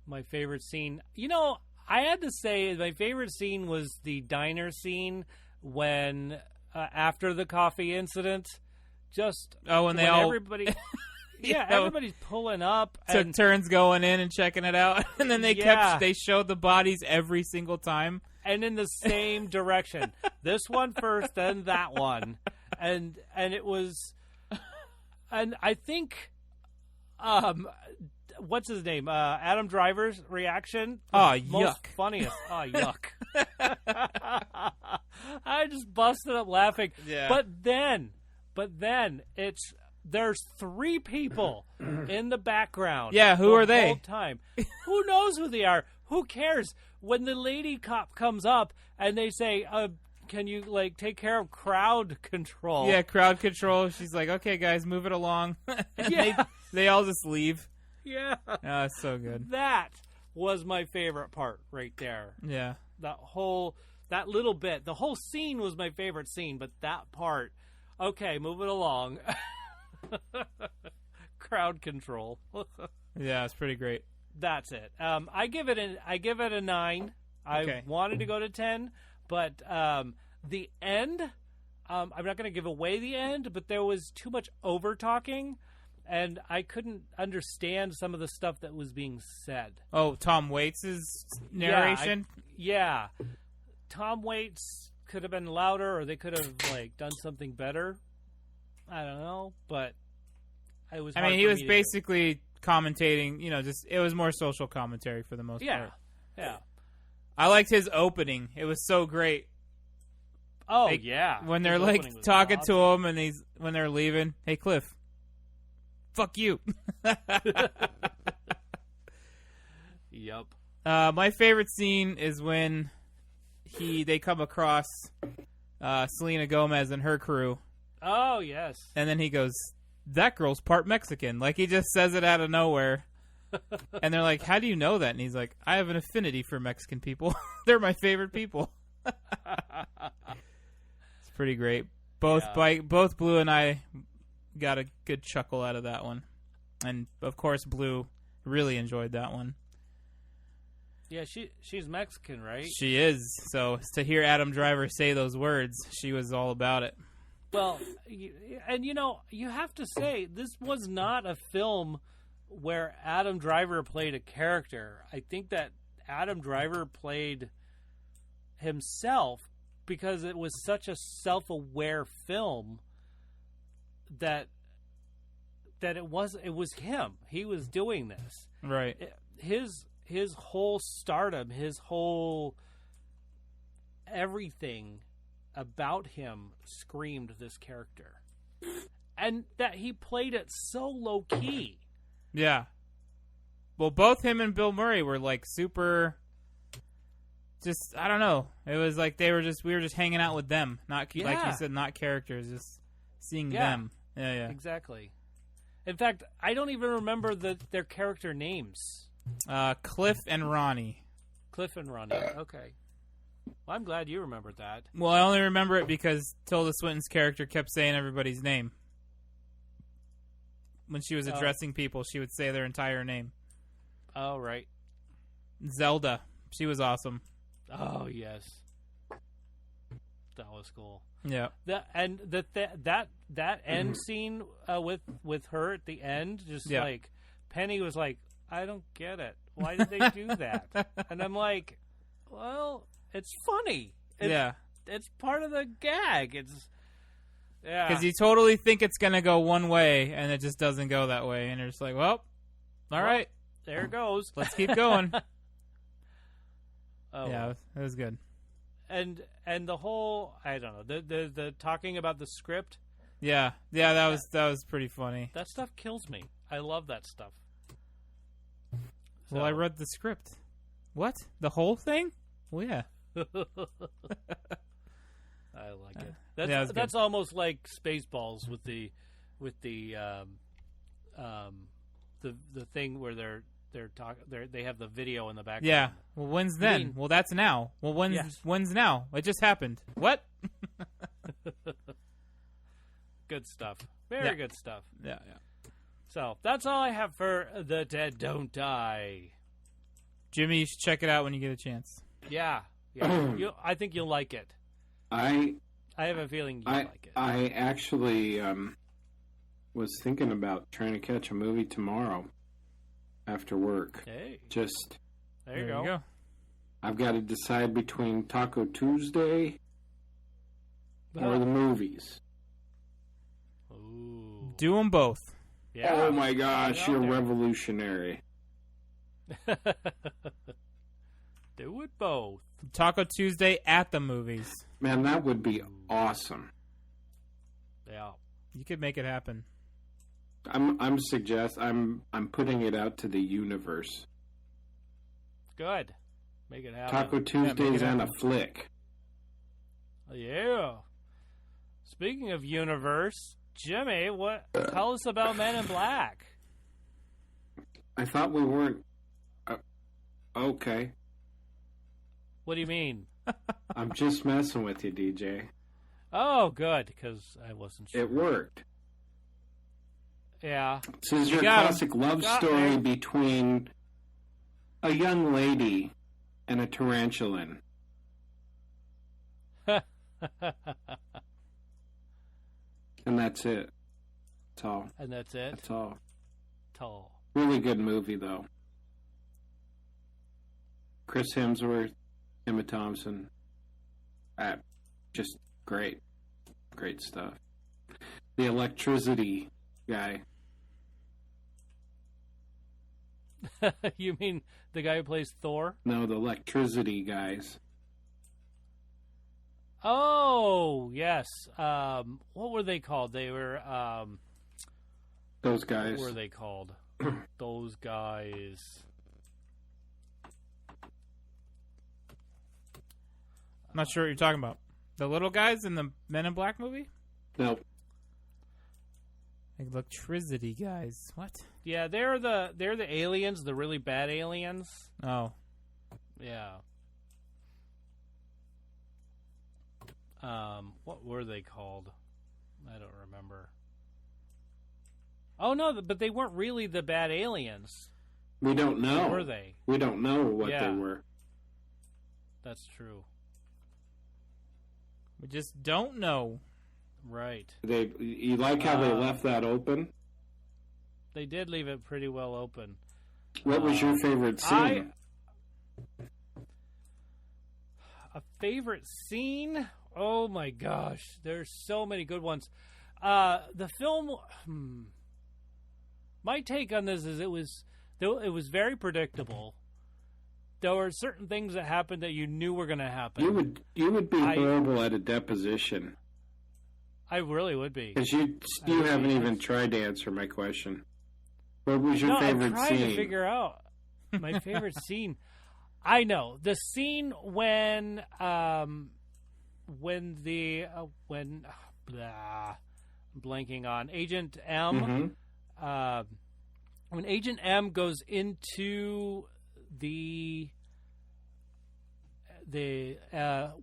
My favorite scene. You know, I had to say my favorite scene was the diner scene when, after the coffee incident, when everybody... Yeah, everybody's pulling up. Took turns going in and checking it out, and then they showed the bodies every single time, and in the same direction. This one first, then that one, and it was, and I think, what's his name? Adam Driver's reaction. Oh, most yuck! Funniest. Oh, yuck! I just busted up laughing. Yeah. But then there's 3 people in the background. Yeah, who are they? The whole time. Who knows who they are? who cares when the lady cop comes up and they say, "Can you like take care of crowd control?" Yeah, crowd control. She's like, "Okay, guys, move it along." Yeah, they all just leave. yeah. Oh, it's so good. That was my favorite part right there. Yeah. That little bit, the whole scene was my favorite scene, but that part, okay, move it along. Crowd control. Yeah, it's pretty great. That's it. I give it a 9. I wanted to go to 10, but the end, I'm not going to give away the end, but there was too much over talking, and I couldn't understand some of the stuff that was being said. Oh, Tom Waits' narration? Yeah. Tom Waits could have been louder, or they could have like done something better. I don't know, but it was. I mean, he was basically commentating. Just it was more social commentary for the most part. Yeah. I liked his opening. It was so great. Oh yeah, when they're like talking to him, and when they're leaving. Hey, Cliff. Fuck you. Yep. My favorite scene is when they come across Selena Gomez and her crew. Oh, yes. And then he goes, "That girl's part Mexican." Like, he just says it out of nowhere. And they're like, "How do you know that?" And he's like, "I have an affinity for Mexican people. They're my favorite people." It's pretty great. Both Blue and I got a good chuckle out of that one. And, of course, Blue really enjoyed that one. Yeah, she's Mexican, right? She is. So to hear Adam Driver say those words, she was all about it. Well, and you have to say, this was not a film where Adam Driver played a character. I think that Adam Driver played himself because it was such a self-aware film that it was him. He was doing this. Right. His whole stardom, his whole everything about him screamed this character. And that he played it so low key. Yeah. Well, both him and Bill Murray were like super just, I don't know. It was like we were just hanging out with them. Not like you said, not characters, just seeing them. Yeah. Exactly. In fact, I don't even remember their character names. Cliff and Ronnie. Cliff and Ronnie. Okay. Well, I'm glad you remembered that. Well, I only remember it because Tilda Swinton's character kept saying everybody's name. When she was addressing people, she would say their entire name. Oh, right. Zelda. She was awesome. Oh, yes. That was cool. Yeah. That end scene with her at the end, just like Penny was like, "I don't get it. Why did they do that?" And I'm like, "Well, it's funny. It's part of the gag. It's because you totally think it's gonna go one way, and it just doesn't go that way, and you're just like, well, all right, there it goes. Let's keep going." Oh, yeah, it was good. And the whole, I don't know, the talking about the script. Yeah, that was pretty funny. That stuff kills me. I love that stuff. Well, I read the script. What? The whole thing? Well, yeah. I like it. That's almost like Spaceballs with the thing where they're talking. They have the video in the background. Yeah. Well, when's then? Well, that's now. Well, when's now? It just happened. What? Good stuff. Very good stuff. Yeah. So that's all I have for The Dead Don't Die. Jimmy, you should check it out when you get a chance. Yeah. I think you'll like it. I have a feeling you'll like it. I actually was thinking about trying to catch a movie tomorrow after work. Hey. Just there you go. I've got to decide between Taco Tuesday or the movies. Ooh. Do them both. Yeah. Oh my gosh, you're revolutionary. Do it both. Taco Tuesday at the movies. Man, that would be awesome. Yeah. You could make it happen. I'm putting it out to the universe. Good. Make it happen. Taco Tuesdays and a flick. Yeah. Speaking of universe, Jimmy, tell us about Men in Black. I thought we weren't... okay. What do you mean? I'm just messing with you, DJ. Oh, good, because I wasn't sure. It worked. Yeah. This is your classic love story between a young lady and a tarantulan. And that's it. That's all. And that's it? That's all. Tall. Really good movie, though. Chris Hemsworth, Emma Thompson. Just great. Great stuff. The electricity guy. You mean the guy who plays Thor? No, the electricity guys. Oh, yes. What were they called? They were... those guys. What were they called? Those guys. I'm not sure what you're talking about. The little guys in the Men in Black movie? Nope. Electricity guys. What? Yeah, they're the aliens, the really bad aliens. Oh. Yeah. What were they called? I don't remember. Oh no, but they weren't really the bad aliens. We don't know. Or were they? We don't know what they were. That's true. We just don't know. Right. You like how they left that open? They did leave it pretty well open. What was your favorite scene? A favorite scene? Oh my gosh, there's so many good ones. The film. My take on this is it was very predictable. There were certain things that happened that you knew were going to happen. You would be horrible at a deposition. I really would be. Because you haven't even tried to answer my question. What was your favorite I'm trying scene? to figure out my favorite scene. I know the scene when I'm blanking on Agent M. Mm-hmm. When Agent M goes into the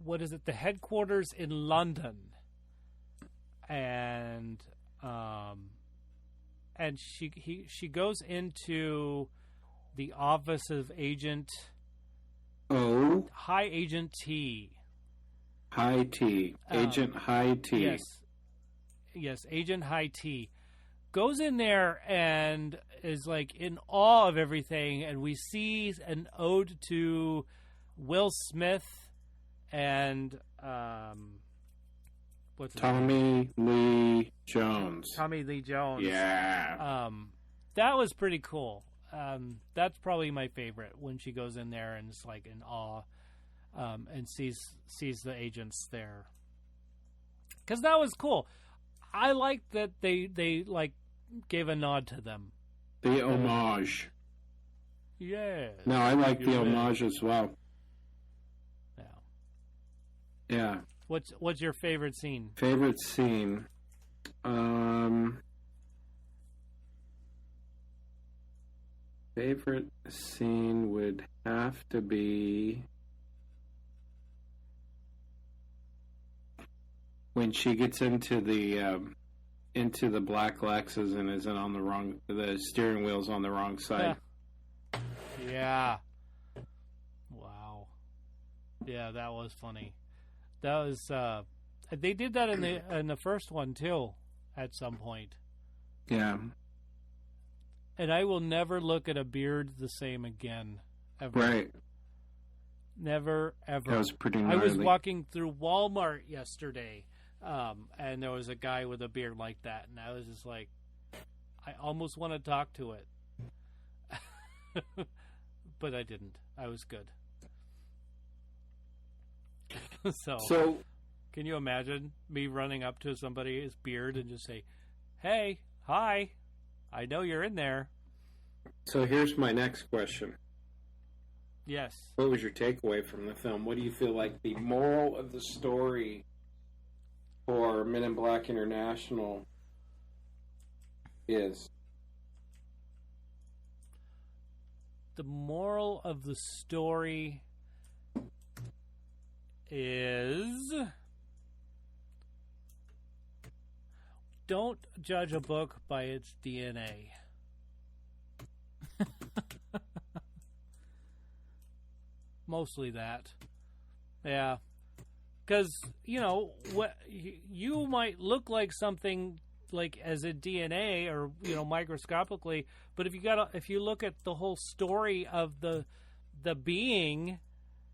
what is it? The headquarters in London, and she goes into the office of Agent High Agent T. High T. Agent High T. Yes, Agent High T. Goes in there and is like in awe of everything, and we see an ode to Will Smith and what's his Tommy Lee Jones. Tommy Lee Jones. Yeah. That was pretty cool. That's probably my favorite when she goes in there and is like in awe, and sees the agents there. Because that was cool. I like that they like gave a nod to them. The homage. Yeah. No, I like the homage as well. Yeah. Yeah. What's your favorite scene? Favorite scene. Favorite scene would have to be when she gets into the black Lexus and isn't on the steering wheel's on the wrong side. Yeah. Wow. Yeah, that was funny. That was they did that in the first one too at some point. Yeah. And I will never look at a beard the same again. Ever. Right. Never ever. That was pretty gnarly. I was walking through Walmart yesterday. And there was a guy with a beard like that, and I was just like, I almost want to talk to it. But I didn't. I was good. So, can you imagine me running up to somebody's beard and just say, hey, hi, I know you're in there. So here's my next question. Yes. What was your takeaway from the film? What do you feel like the moral of the story for Men in Black International is? The moral of the story is don't judge a book by its DNA. Mostly that. Yeah. Because, what you might look like something like as a DNA or, microscopically, but if you look at the whole story of the being,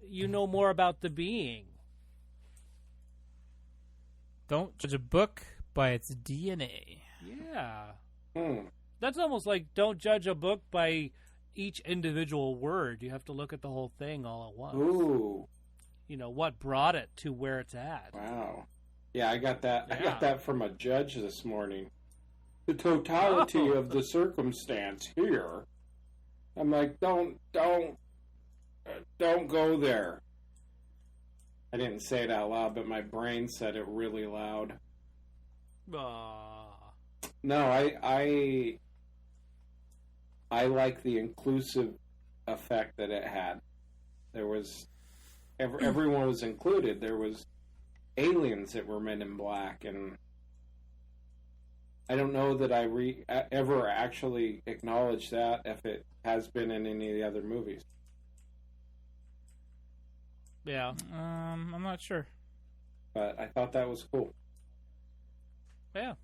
you know more about the being. Don't judge a book by its DNA. Yeah. That's almost like don't judge a book by each individual word. You have to look at the whole thing all at once. Ooh. What brought it to where it's at. Wow. Yeah, I got that. Yeah. I got that from a judge this morning. The totality of the circumstance here. I'm like, don't go there. I didn't say it out loud, but my brain said it really loud. No, I like the inclusive effect that it had. There was everyone was included. There was aliens that were Men in Black, and I don't know that I ever actually acknowledged that if it has been in any of the other movies. Yeah. I'm not sure. But I thought that was cool. Yeah.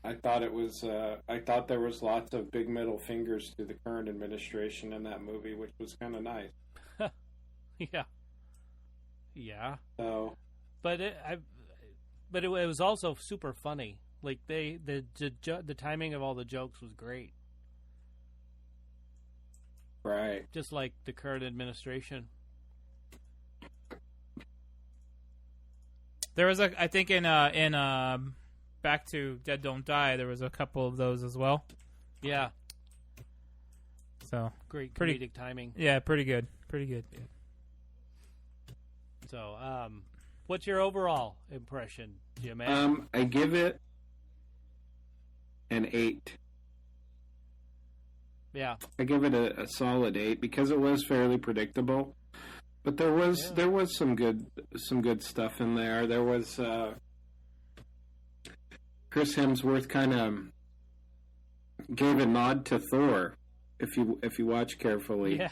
I thought it was. I thought there was lots of big middle fingers to the current administration in that movie, which was kind of nice. Yeah. Yeah. So, but it was also super funny. Like the timing of all the jokes was great. Right. Just like the current administration. There was I think in Back to Dead Don't Die, there was a couple of those as well. Yeah. So great comedic timing. Yeah, pretty good. Yeah. So, what's your overall impression, Jim? I give it an 8. Yeah. I give it a solid 8 because it was fairly predictable. But there was some good stuff in there. There was Chris Hemsworth kind of gave a nod to Thor. If you watch carefully, yeah.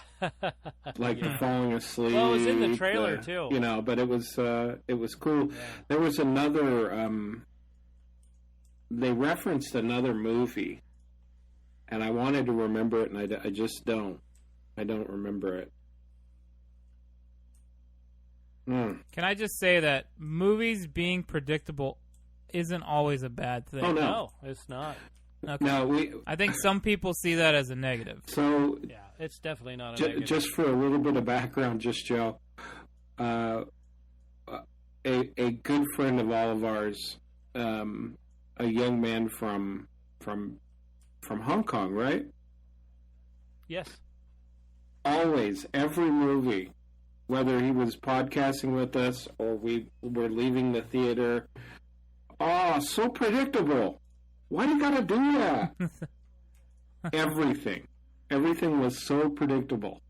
like the falling asleep. Well, it was in the trailer too. But it was cool. Yeah. There was another. They referenced another movie, and I wanted to remember it, and I just don't. I don't remember it. Can I just say that movies being predictable isn't always a bad thing? Oh, No, it's not. Okay. No, I think some people see that as a negative. So Yeah, it's definitely not a negative. just for a little bit of background, Joe, a good friend of all of ours, a young man from Hong Kong, right? Yes. Always, every movie, whether he was podcasting with us or we were leaving the theater, so predictable. Why do you gotta do that? Everything was so predictable.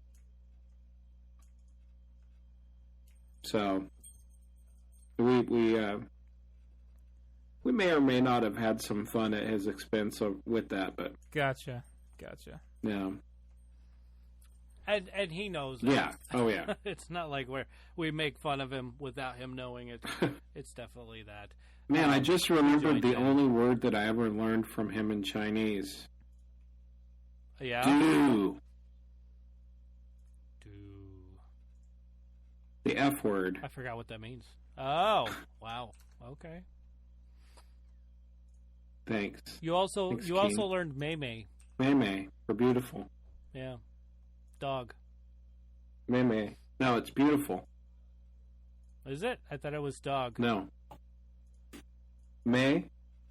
So we may or may not have had some fun at his expense with that, but Gotcha. yeah. And he knows it. Yeah. Oh yeah. It's not like we make fun of him without him knowing it. It's definitely that. Man, I just remembered the that. only word that I ever learned from him in Chinese. Yeah. Do. Do. The F word. I forgot what that means. Oh, wow. Okay. Thanks. You also Thanks, also King. learned Mei Mei. Mei Mei. For beautiful. Yeah. Dog. Mei Mei. No, it's beautiful. Is it? I thought it was dog. No. Mei,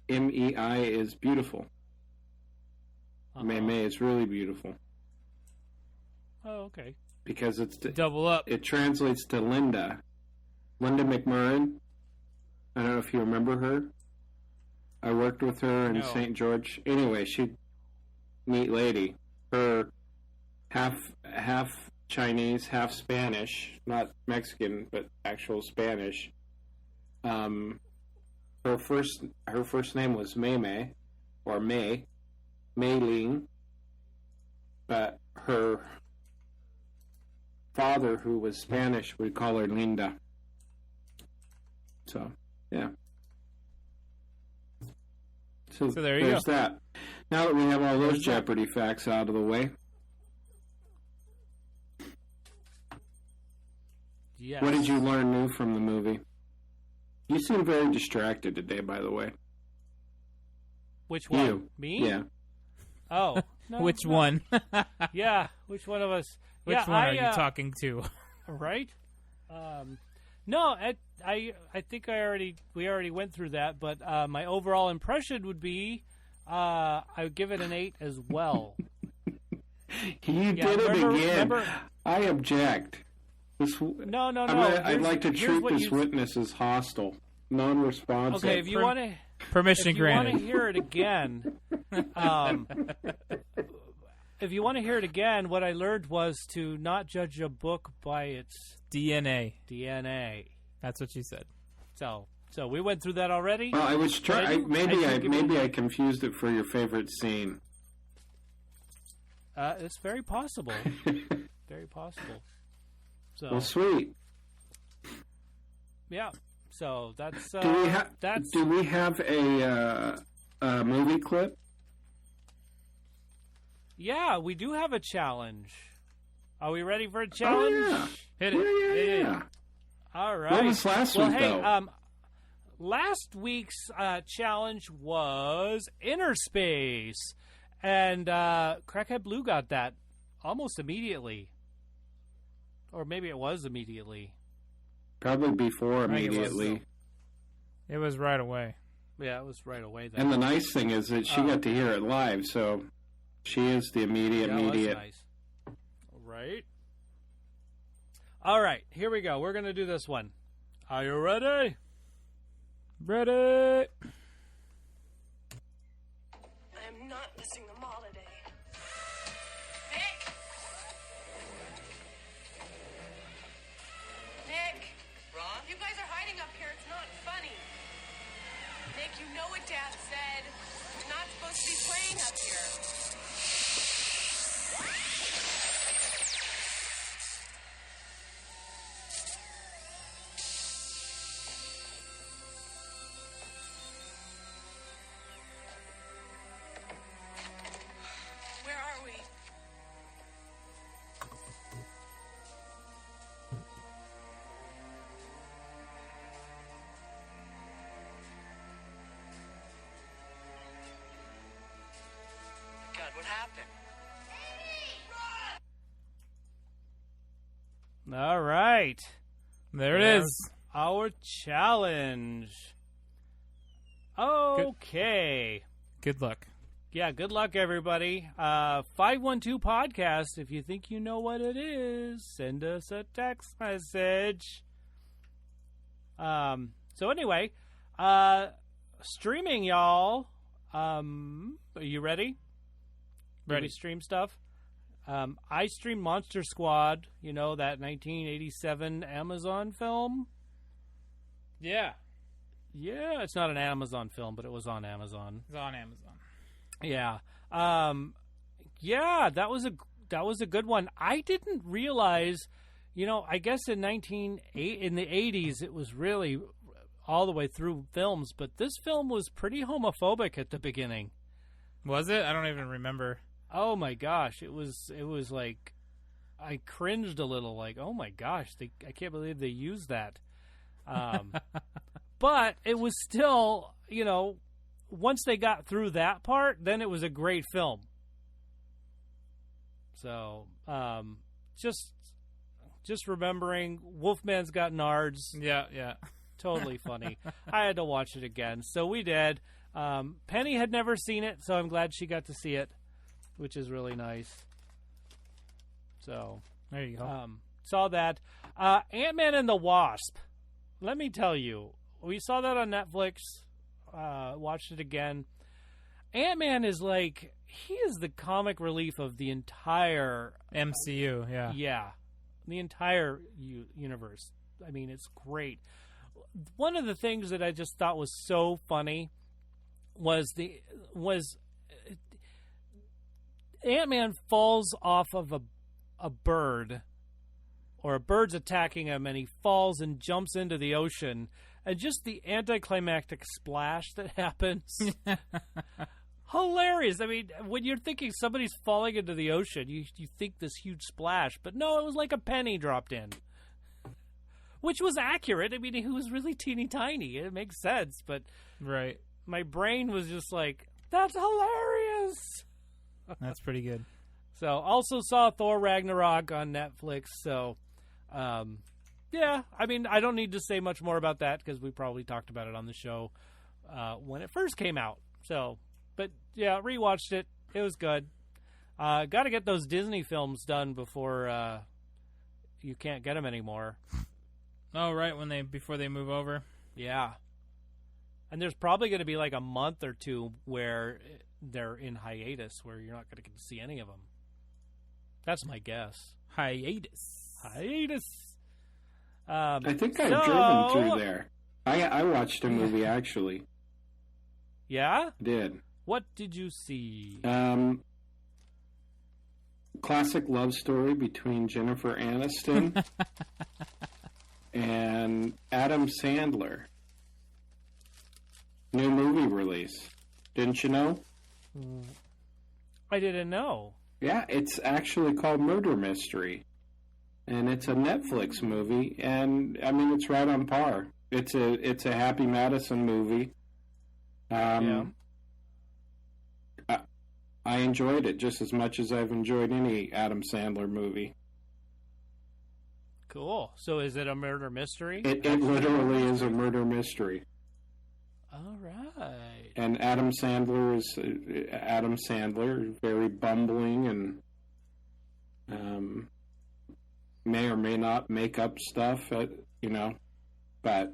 M-E-I, is beautiful. Mei Mei is really beautiful. Oh, okay. because it's double up. It translates to Linda McMurrin. I don't know if you remember her. I worked with her in St. George. Anyway, neat lady. Her half Chinese, half Spanish, not Mexican, but actual Spanish. Her first name was Mei or Mei Ling, but her father, who was Spanish, would call her Linda. So, yeah. So there you there's go. that. Now that we have all those Jeopardy facts out of the way, yes. What did you learn new from the movie? You seem very distracted today, by the way. Which one? You. Me? Yeah. Oh. No, Which no. one? Yeah. Which one of us? Which one are you talking to? Right? No, I think we already went through that, but my overall impression would be I would give it an 8 as well. You did it again. Remember, I object. No. I'd like to treat this witness as hostile, non-responsive. Okay, if you want to... Permission granted. If you want to hear it again... if you want to hear it again, what I learned was to not judge a book by its... DNA. That's what you said. So we went through that already. Well, I was trying. Maybe I confused it for your favorite scene. It's very possible. Very possible. So well, sweet. Yeah. So that's. Do we have a movie clip? Yeah, we do have a challenge. Are we ready for a challenge? Oh, yeah. Hit it. Yeah. All right. What was last week, though? Last week's challenge was Inner Space, and Crackhead Blue got that almost immediately, or maybe it was immediately. Probably before immediately. It was right away. Yeah, it was right away. Then. And the nice thing is that she got to hear it live, so she is the immediate. Nice. Right. All right, here we go. We're going to do this one. Are you ready? Ready. I am not missing the mall today. Nick! Ron? You guys are hiding up here. It's not funny. Nick, you know what Dad said. You're not supposed to be playing up here. What happened? All right. There it is. Our challenge. Okay. Good luck. Yeah, good luck, everybody. 512 podcast. If you think you know what it is, send us a text message. So anyway, streaming, y'all. Are you ready? Ready. We stream stuff. I stream Monster Squad. You know, that 1987 Amazon film. Yeah. Yeah, it's not an Amazon film, but it was on Amazon. It's on Amazon. Yeah. Yeah, that was a good one. I didn't realize, I guess in the 80s it was really all the way through films, but this film was pretty homophobic at the beginning. Was it? I don't even remember. Oh my gosh, it was like I cringed a little, like, oh my gosh, I can't believe they used that. But it was still, once they got through that part, then it was a great film. So, just remembering Wolfman's got nards. Yeah. Totally funny. I had to watch it again, so we did. Penny had never seen it, so I'm glad she got to see it, which is really nice. So, There you go. Saw that. Ant-Man and the Wasp. Let me tell you, we saw that on Netflix. Watched it again. Ant-Man is like, he is the comic relief of the entire MCU, yeah. Yeah, the entire universe. I mean, it's great. One of the things that I just thought was so funny was Ant-Man falls off of a bird, or a bird's attacking him, and he falls and jumps into the ocean, and just the anticlimactic splash that happens. Hilarious. I mean, when you're thinking somebody's falling into the ocean, you think this huge splash, but no, it was like a penny dropped in. Which was accurate. I mean, he was really teeny tiny. It makes sense, but right. My brain was just like, that's hilarious. That's pretty good. So, also saw Thor Ragnarok on Netflix. So, yeah, I mean, I don't need to say much more about that because we probably talked about it on the show when it first came out. So, but yeah, rewatched it. It was good. Got to get those Disney films done before you can't get them anymore. Oh, right, before they move over. Yeah. And there's probably going to be like a month or two where they're in hiatus, where you're not going to get to see any of them. That's my guess. Hiatus. I think I've driven through there. I watched a movie, actually. Yeah? I did. What did you see? Classic love story between Jennifer Aniston and Adam Sandler. New movie release. Didn't you know? I didn't know. Yeah, it's actually called Murder Mystery. And it's a Netflix movie, and I mean, it's right on par. It's a Happy Madison movie. Yeah. I enjoyed it just as much as I've enjoyed any Adam Sandler movie. Cool. So is it a murder mystery? It literally is a murder mystery. All right. And Adam Sandler is very bumbling and may or may not make up stuff, but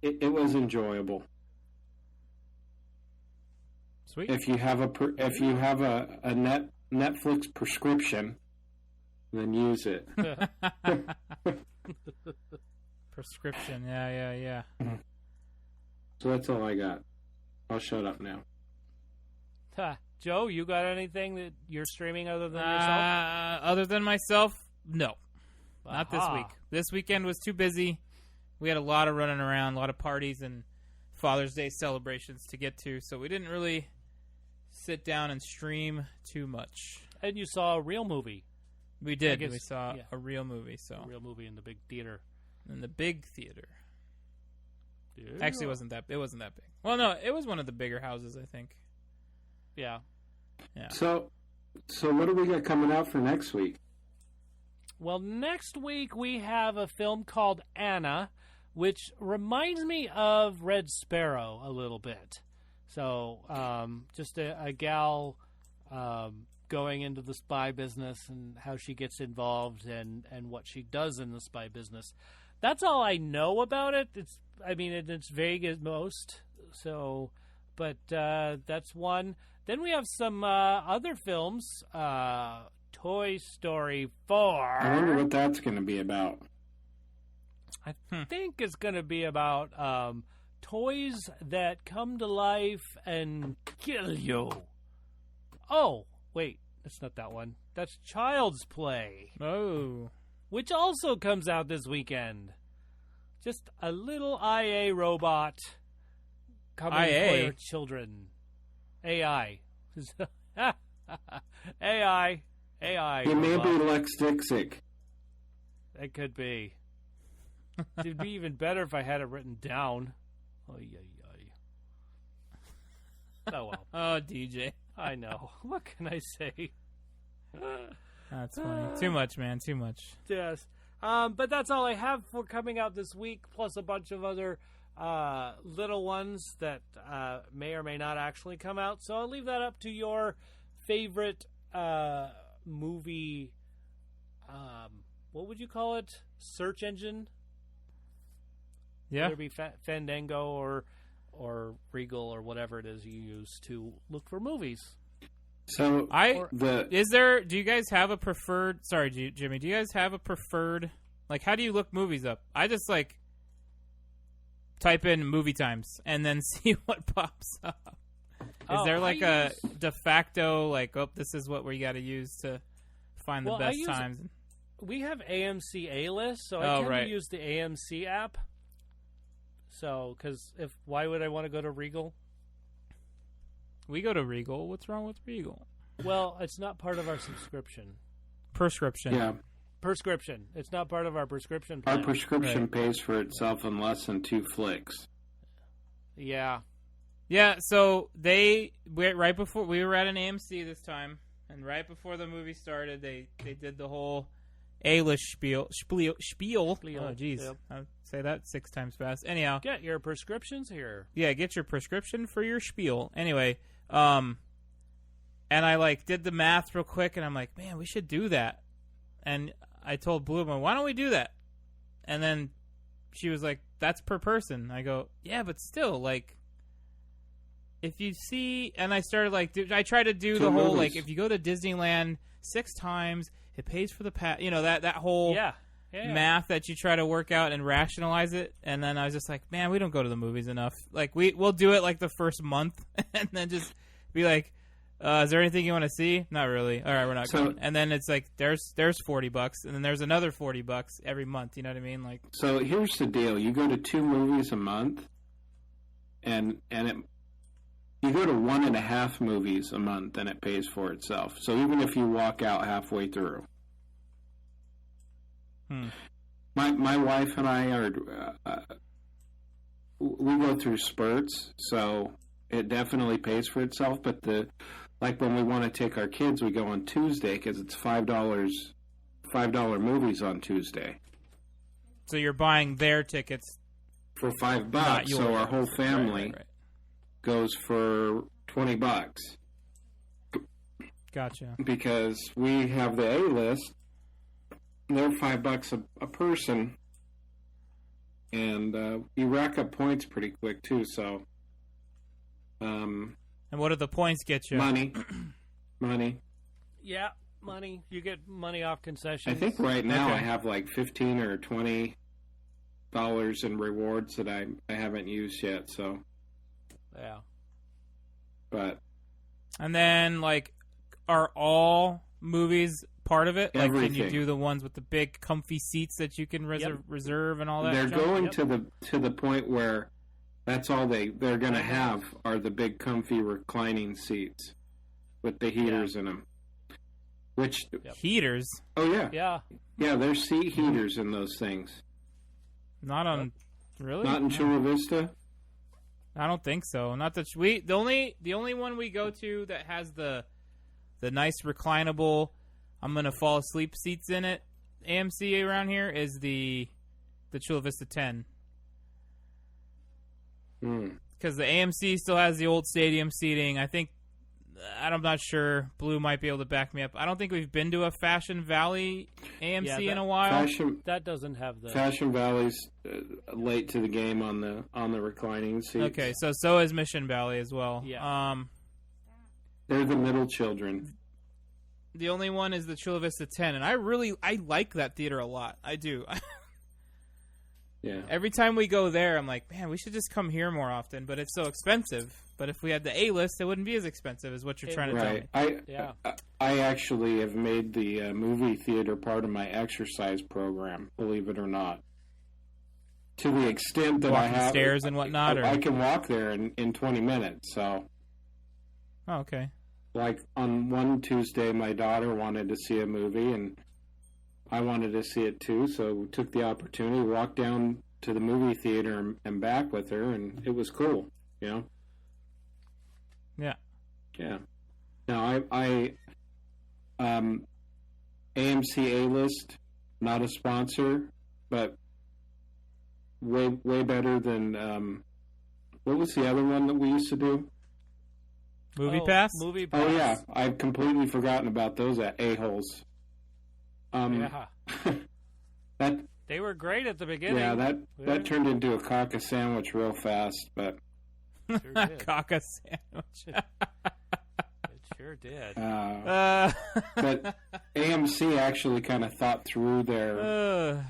it was enjoyable. Sweet. If you have a Netflix prescription, then use it. Prescription, yeah. So that's all I got. I'll shut up now. Joe, you got anything that you're streaming other than yourself? Other than myself, no. Not this week. This weekend was too busy. We had a lot of running around, a lot of parties and Father's Day celebrations to get to, so we didn't really sit down and stream too much. And you saw a real movie. We did. We saw a real movie. A real movie in the big theater. In the big theater. Yeah. Actually, it wasn't that big. Well, no, it was one of the bigger houses, I think. Yeah. So what do we got coming out for next week? Well, next week we have a film called Anna, which reminds me of Red Sparrow a little bit. So, just a gal going into the spy business and how she gets involved and what she does in the spy business. That's all I know about it. It's vague at most. So, but that's one. Then we have some other films. Toy Story 4. I wonder what that's going to be about. I think it's going to be about toys that come to life and kill you. Oh, wait. That's not that one. That's Child's Play. Oh. Which also comes out this weekend. Just a little IA robot coming for your children. AI. AI. He may be Lex Dixit. It could be. It'd be even better if I had it written down. Oy. Oh, well. Oh, DJ. I know. What can I say? That's funny. Too much, man. Too much. Yes. But that's all I have for coming out this week, plus a bunch of other little ones that may or may not actually come out. So I'll leave that up to your favorite movie what would you call it? Search engine? Yeah. Whether it be Fandango or Regal or whatever it is you use to look for movies. So do you guys have a preferred? Sorry, Jimmy. Do you guys have a preferred? Like, how do you look movies up? I just like type in movie times and then see what pops up. Is there like a de facto this is what we got to use to find the best times? We have AMC A-List, so I tend to use the AMC app. So, why would I want to go to Regal? We go to Regal. What's wrong with Regal? Well, it's not part of our subscription. Prescription. Yeah. Prescription. It's not part of our prescription plan. Our prescription pays for itself in less than 2 flicks. Yeah. Yeah, so right before we were at an AMC this time, and right before the movie started, they did the whole A-list spiel. Oh, jeez. Yep. I'll say that 6 times fast. Anyhow. Get your prescriptions here. Yeah, get your prescription for your spiel. Anyway, and I, did the math real quick, and I'm like, man, we should do that. And I told Blue, why don't we do that? And then she was like, that's per person. I go, yeah, but still, if you see, and I started I try to do the whole movies. if you go to Disneyland 6 times, it pays for the pass. That whole math that you try to work out and rationalize it. And then I was just like, man, we don't go to the movies enough. We'll do it the first month, and then just be like, is there anything you want to see? Not really. All right, we're not going. And then it's there's $40, and then there's another $40 every month. You know what I mean? So here's the deal: you go to 2 movies a month, and you go to 1.5 movies a month, and it pays for itself. So even if you walk out halfway through, my wife and I we go through spurts, so it definitely pays for itself. But when we want to take our kids, we go on Tuesday because it's $5 movies on Tuesday. So you're buying their tickets for $5, so our whole family goes for $20. Gotcha. Because we have the A-List, they're $5 a person, and you rack up points pretty quick too. So, and what do the points get you? Money. Yeah, money. You get money off concessions. I think right now I have $15 or $20 in rewards that I haven't used yet. So, yeah. But and then are all movies part of it? Everything. Can you do the ones with the big comfy seats that you can reserve and all that? They're going to the point where that's all they're going to have are the big comfy reclining seats with the heaters in them. Which heaters? Oh yeah. Yeah. There's seat heaters in those things. Not on really? Not in Chula Vista? I don't think so. Not that the only one we go to that has the nice reclinable I'm gonna fall asleep seats in it AMC around here is the Chula Vista 10. Because the AMC still has the old stadium seating. I'm not sure. Blue might be able to back me up. I don't think we've been to a Fashion Valley AMC in a while. That doesn't have the Fashion Valley's late to the game on the reclining seats. Okay, so is Mission Valley as well. Yeah. They're the middle children. The only one is the Chula Vista 10, and I like that theater a lot. I do. Yeah. Every time we go there, I'm like, man, we should just come here more often, but it's so expensive. But if we had the A-List, it wouldn't be as expensive as what you're trying to tell me. I actually have made the movie theater part of my exercise program, believe it or not. To the extent that Walking stairs and whatnot? I can walk there in 20 minutes, so... Oh, okay. On one Tuesday, my daughter wanted to see a movie, and I wanted to see it too, so we took the opportunity, walked down to the movie theater and back with her, and it was cool, Yeah. Yeah. Now, I AMC A-List, not a sponsor, but way better than, what was the other one that we used to do? Movie Pass? Movie Pass. Oh, yeah. I've completely forgotten about those a-holes. That they were great at the beginning. Yeah, that turned into a caca sandwich real fast, but sure did. Caca sandwich. It sure did. But AMC actually kind of thought through their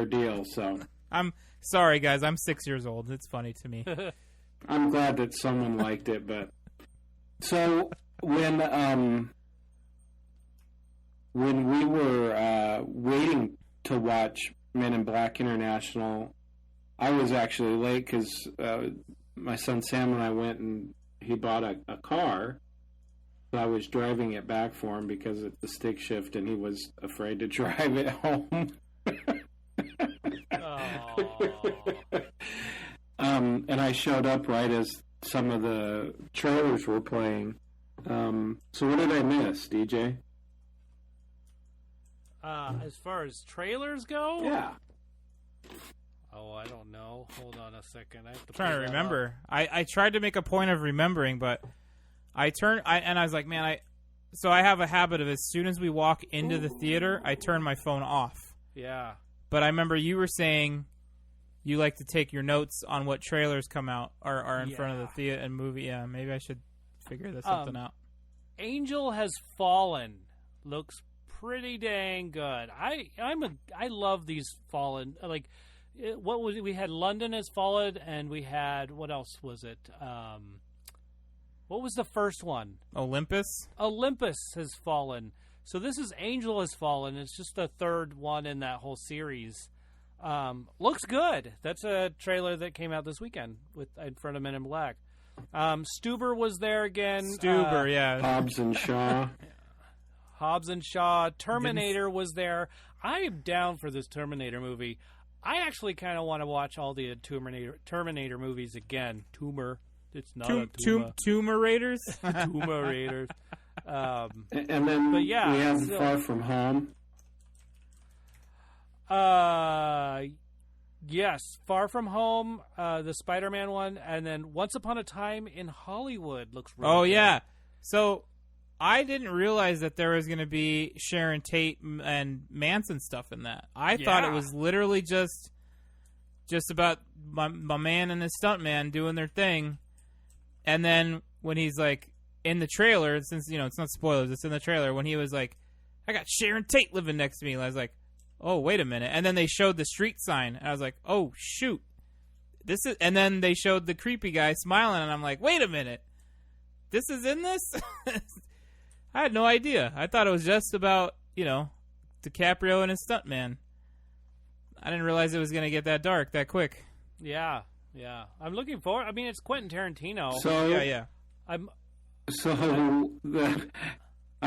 deal. So I'm sorry, guys. I'm 6 years old. It's funny to me. I'm glad that someone liked it. But so when we were waiting to watch Men in Black International, I was actually late because my son Sam and I went and he bought a car. So I was driving it back for him because it's the stick shift and he was afraid to drive it home. And I showed up right as some of the trailers were playing. So what did I miss, DJ? As far as trailers go? Yeah. Oh, I don't know. Hold on a second. I have to Trying to remember. I tried to make a point of remembering, but I was like, man, so I have a habit of as soon as we walk into the theater, I turn my phone off. Yeah. But I remember you were saying you like to take your notes on what trailers come out or are in front of the theater and movie. Yeah, maybe I should figure this something out. Angel Has Fallen looks pretty dang good. I love these Fallen. Like, what was it? We had London Has Fallen, and we had, what else was it? What was the first one? Olympus Has Fallen. So this is Angel Has Fallen. It's just the third one in that whole series. Looks good. That's a trailer that came out this weekend in front of Men in Black. Stuber was there again. Stuber, yeah. Hobbs and Shaw. Hobbs and Shaw. Terminator was there. I am down for this Terminator movie. I actually kind of want to watch all the Terminator movies again. Tumor. It's not a tumor. Tumor Raiders? Tumor Raiders. And then but yeah, we have Far From Home. Yes, Far From Home, the Spider-Man one, and then Once Upon a Time in Hollywood looks really good. Yeah. So I didn't realize that there was going to be Sharon Tate and Manson stuff in that. I thought it was literally just about my man and his stuntman doing their thing. And then when he's like in the trailer, since it's not spoilers, it's in the trailer, when he was like, I got Sharon Tate living next to me, I was like, oh, wait a minute. And then they showed the street sign, and I was like, oh, shoot. And then they showed the creepy guy smiling, and I'm like, wait a minute. This is in this? I had no idea. I thought it was just about, DiCaprio and his stuntman. I didn't realize it was going to get that dark that quick. Yeah. I'm looking forward. I mean, it's Quentin Tarantino. So, yeah. I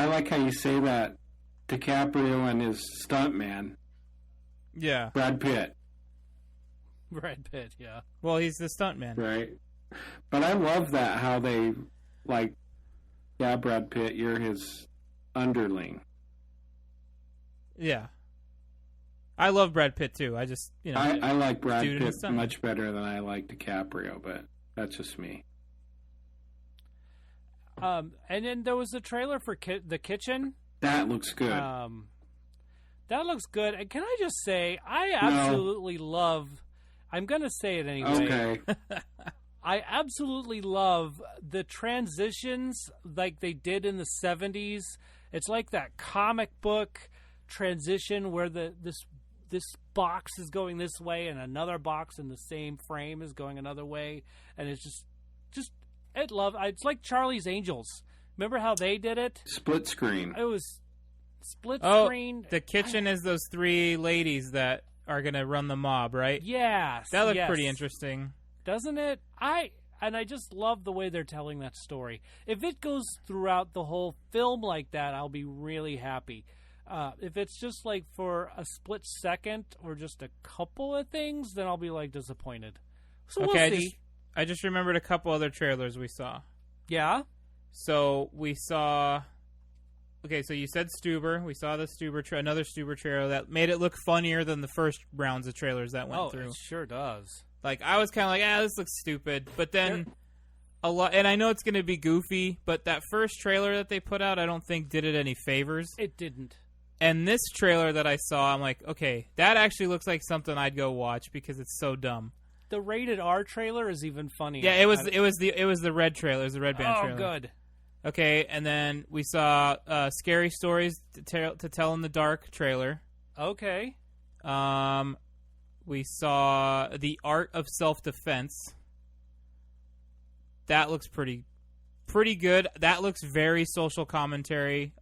like how you say that. DiCaprio and his stuntman. Yeah. Brad Pitt, yeah. Well, he's the stuntman. Right. But I love that, how they, like, yeah, Brad Pitt, you're his underling. Yeah. I love Brad Pitt, too. I just, I like Brad Pitt much better than I like DiCaprio, but that's just me. And then there was the trailer for The Kitchen. That looks good. That looks good. And can I just say, I absolutely love... I'm going to say it anyway. Okay. I absolutely love the transitions like they did in the 70s. It's like that comic book transition where this box is going this way and another box in the same frame is going another way, and it's just it's like Charlie's Angels. Remember how they did it? Split screen. It was split screen. The Kitchen is those three ladies that are going to run the mob, right? Yes. That looked pretty interesting. Doesn't it? I just love the way they're telling that story. If it goes throughout the whole film like that, I'll be really happy. If it's just like for a split second or just a couple of things, then I'll be like disappointed. So we'll see. I just remembered a couple other trailers we saw. Yeah? So we saw... Okay, so you said Stuber. We saw the another Stuber trailer that made it look funnier than the first rounds of trailers that went through. Oh, it sure does. Like, I was kind of like, this looks stupid. But then a lot... And I know it's going to be goofy, but that first trailer that they put out, I don't think did it any favors. It didn't. And this trailer that I saw, I'm like, okay, that actually looks like something I'd go watch because it's so dumb. The rated R trailer is even funnier. Yeah, it was the red trailer. It was the red band trailer. Oh, good. Okay, and then we saw Scary Stories to Tell in the Dark trailer. Okay. We saw The Art of Self-Defense. That looks pretty good. That looks very social commentary.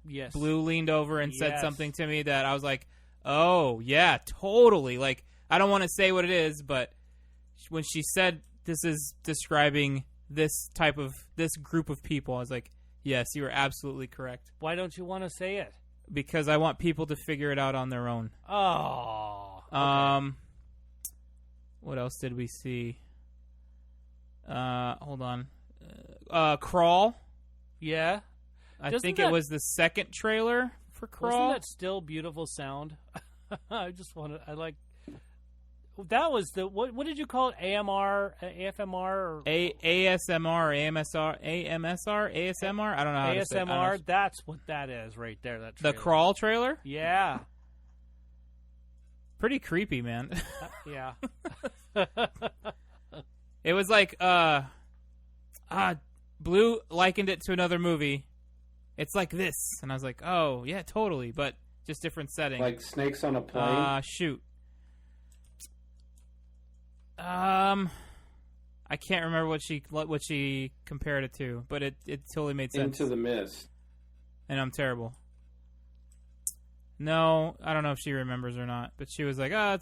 Yes. Blue leaned over and said something to me that I was like, oh, yeah, totally. Like, I don't want to say what it is, but when she said this is describing this group of people, I was like, yes, you are absolutely correct. Why don't you want to say it? Because I want people to figure it out on their own. Oh. Okay. What else did we see? Hold on. Crawl. Yeah. I think it was the second trailer for Crawl. Wasn't that still beautiful sound? I just wanted. I like. That was the what did you call it? AMR, AFMR, or ASMR, ASMR. I don't know how to say it. ASMR. That's what that is right there. That trailer. The Crawl trailer. Yeah. Pretty creepy, man. Yeah. It was like Blue likened it to another movie. It's like this, and I was like, oh yeah, totally, but just different setting. Like Snakes on a Plane. Shoot. I can't remember what she compared it to, but it totally made sense. Into the Mist. And I'm terrible. No, I don't know if she remembers or not, but she was like, oh,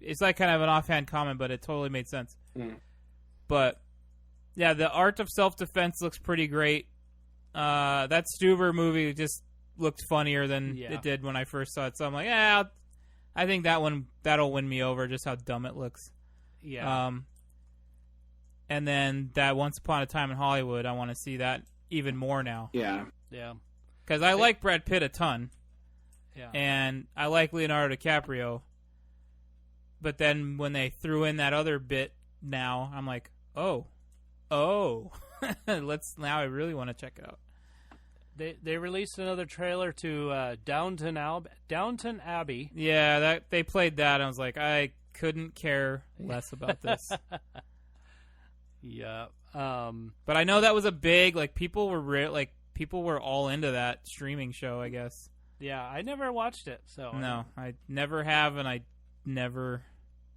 it's like kind of an offhand comment, but it totally made sense. Mm. But yeah, The Art of Self-Defense looks pretty great. That Stuber movie just looked funnier than it did when I first saw it. So I'm like, yeah, I think that'll win me over, just how dumb it looks. Yeah. And then that Once Upon a Time in Hollywood, I want to see that even more now. Yeah. Yeah. Because I like Brad Pitt a ton. Yeah. And I like Leonardo DiCaprio. But then when they threw in that other bit now, I'm like, oh. Now I really want to check it out. They released another trailer to Downton Abbey. Yeah, they played that. And I was like, I couldn't care less about this. Yeah. But I know that was a big people were all into that streaming show, I guess. Yeah, I never watched it, so no, I never have, and I never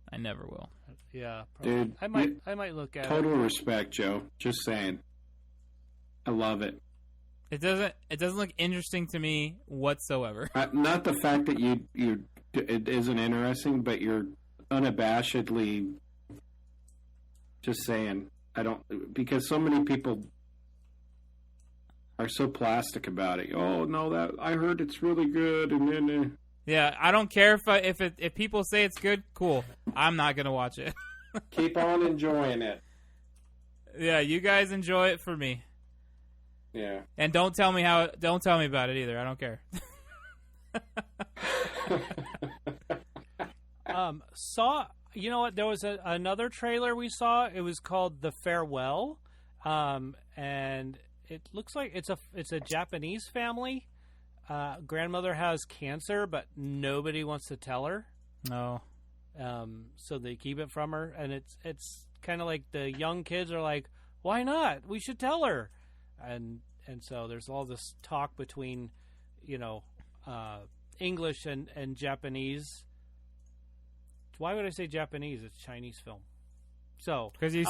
will. Yeah, probably. Dude, I might look at total respect, Joe. Just saying. I love it. It doesn't look interesting to me whatsoever. Not the fact that it isn't interesting, but you're unabashedly just saying. I don't, because so many people are so plastic about it. Oh no, that I heard it's really good, and then yeah, I don't care if people say it's good. Cool, I'm not gonna watch it. Keep on enjoying it. Yeah, you guys enjoy it for me. Yeah, and don't tell me about it either. I don't care. You know what? There was another trailer we saw. It was called The Farewell, and it looks like it's a Japanese family. Grandmother has cancer, but nobody wants to tell her. No. So they keep it from her, and it's kind of like the young kids are like, "Why not? We should tell her." And so there's all this talk between, English and Japanese. Why would I say Japanese? It's Chinese film. So because you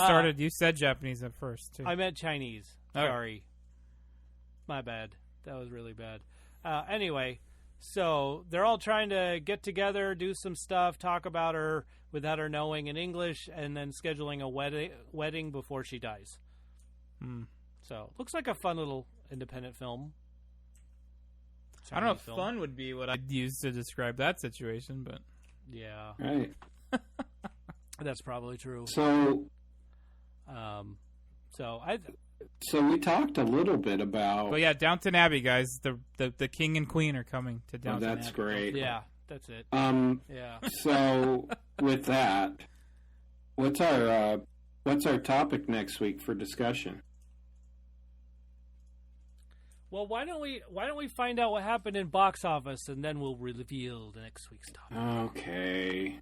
said Japanese at first too. I meant Chinese. Okay. Sorry, my bad. That was really bad. Anyway, so they're all trying to get together, do some stuff, talk about her without her knowing in English, and then scheduling a wedding before she dies. So looks like a fun little independent film. Chinese I don't know if fun would be what I'd use to describe that situation, but yeah, right. That's probably true. So we talked a little bit about. But yeah, Downton Abbey, guys. The king and queen are coming to Downton Abbey. That's great. Yeah, that's it. Yeah. So with that, what's our topic next week for discussion? Well, why don't we find out what happened in box office, and then we'll reveal the next week's topic. Okay.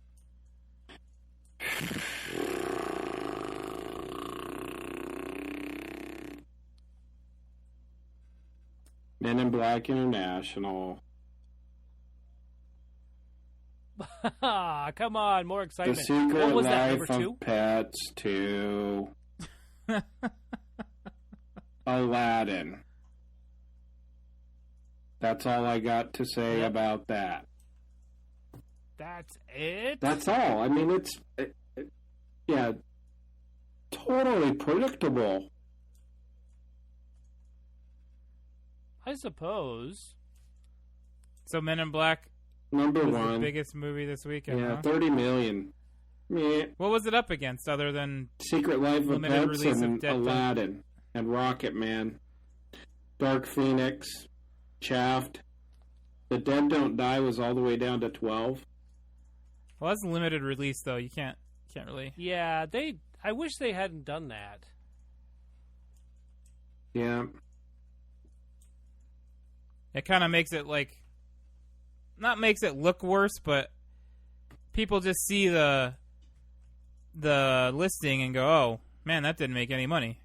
Men in Black International. Come on, more The excitement. Secret What was that, Life number 2? of Pets 2. Aladdin. That's all I got to say about that. That's it? That's all. I mean, it's totally predictable. I suppose. So Men in Black Number was one. the biggest movie this weekend. Yeah, huh? 30 million. Meh. What was it up against other than Secret Life of Limited Pets release of and Dead Aladdin and Rocket Man, Dark Phoenix, Shaft. The Dead Don't Die was all the way down to 12. Well, that's a limited release though. You can't really. Yeah, I wish they hadn't done that. Yeah. It kind of makes it like, not makes it look worse, but people just see the listing and go, "Oh man, that didn't make any money.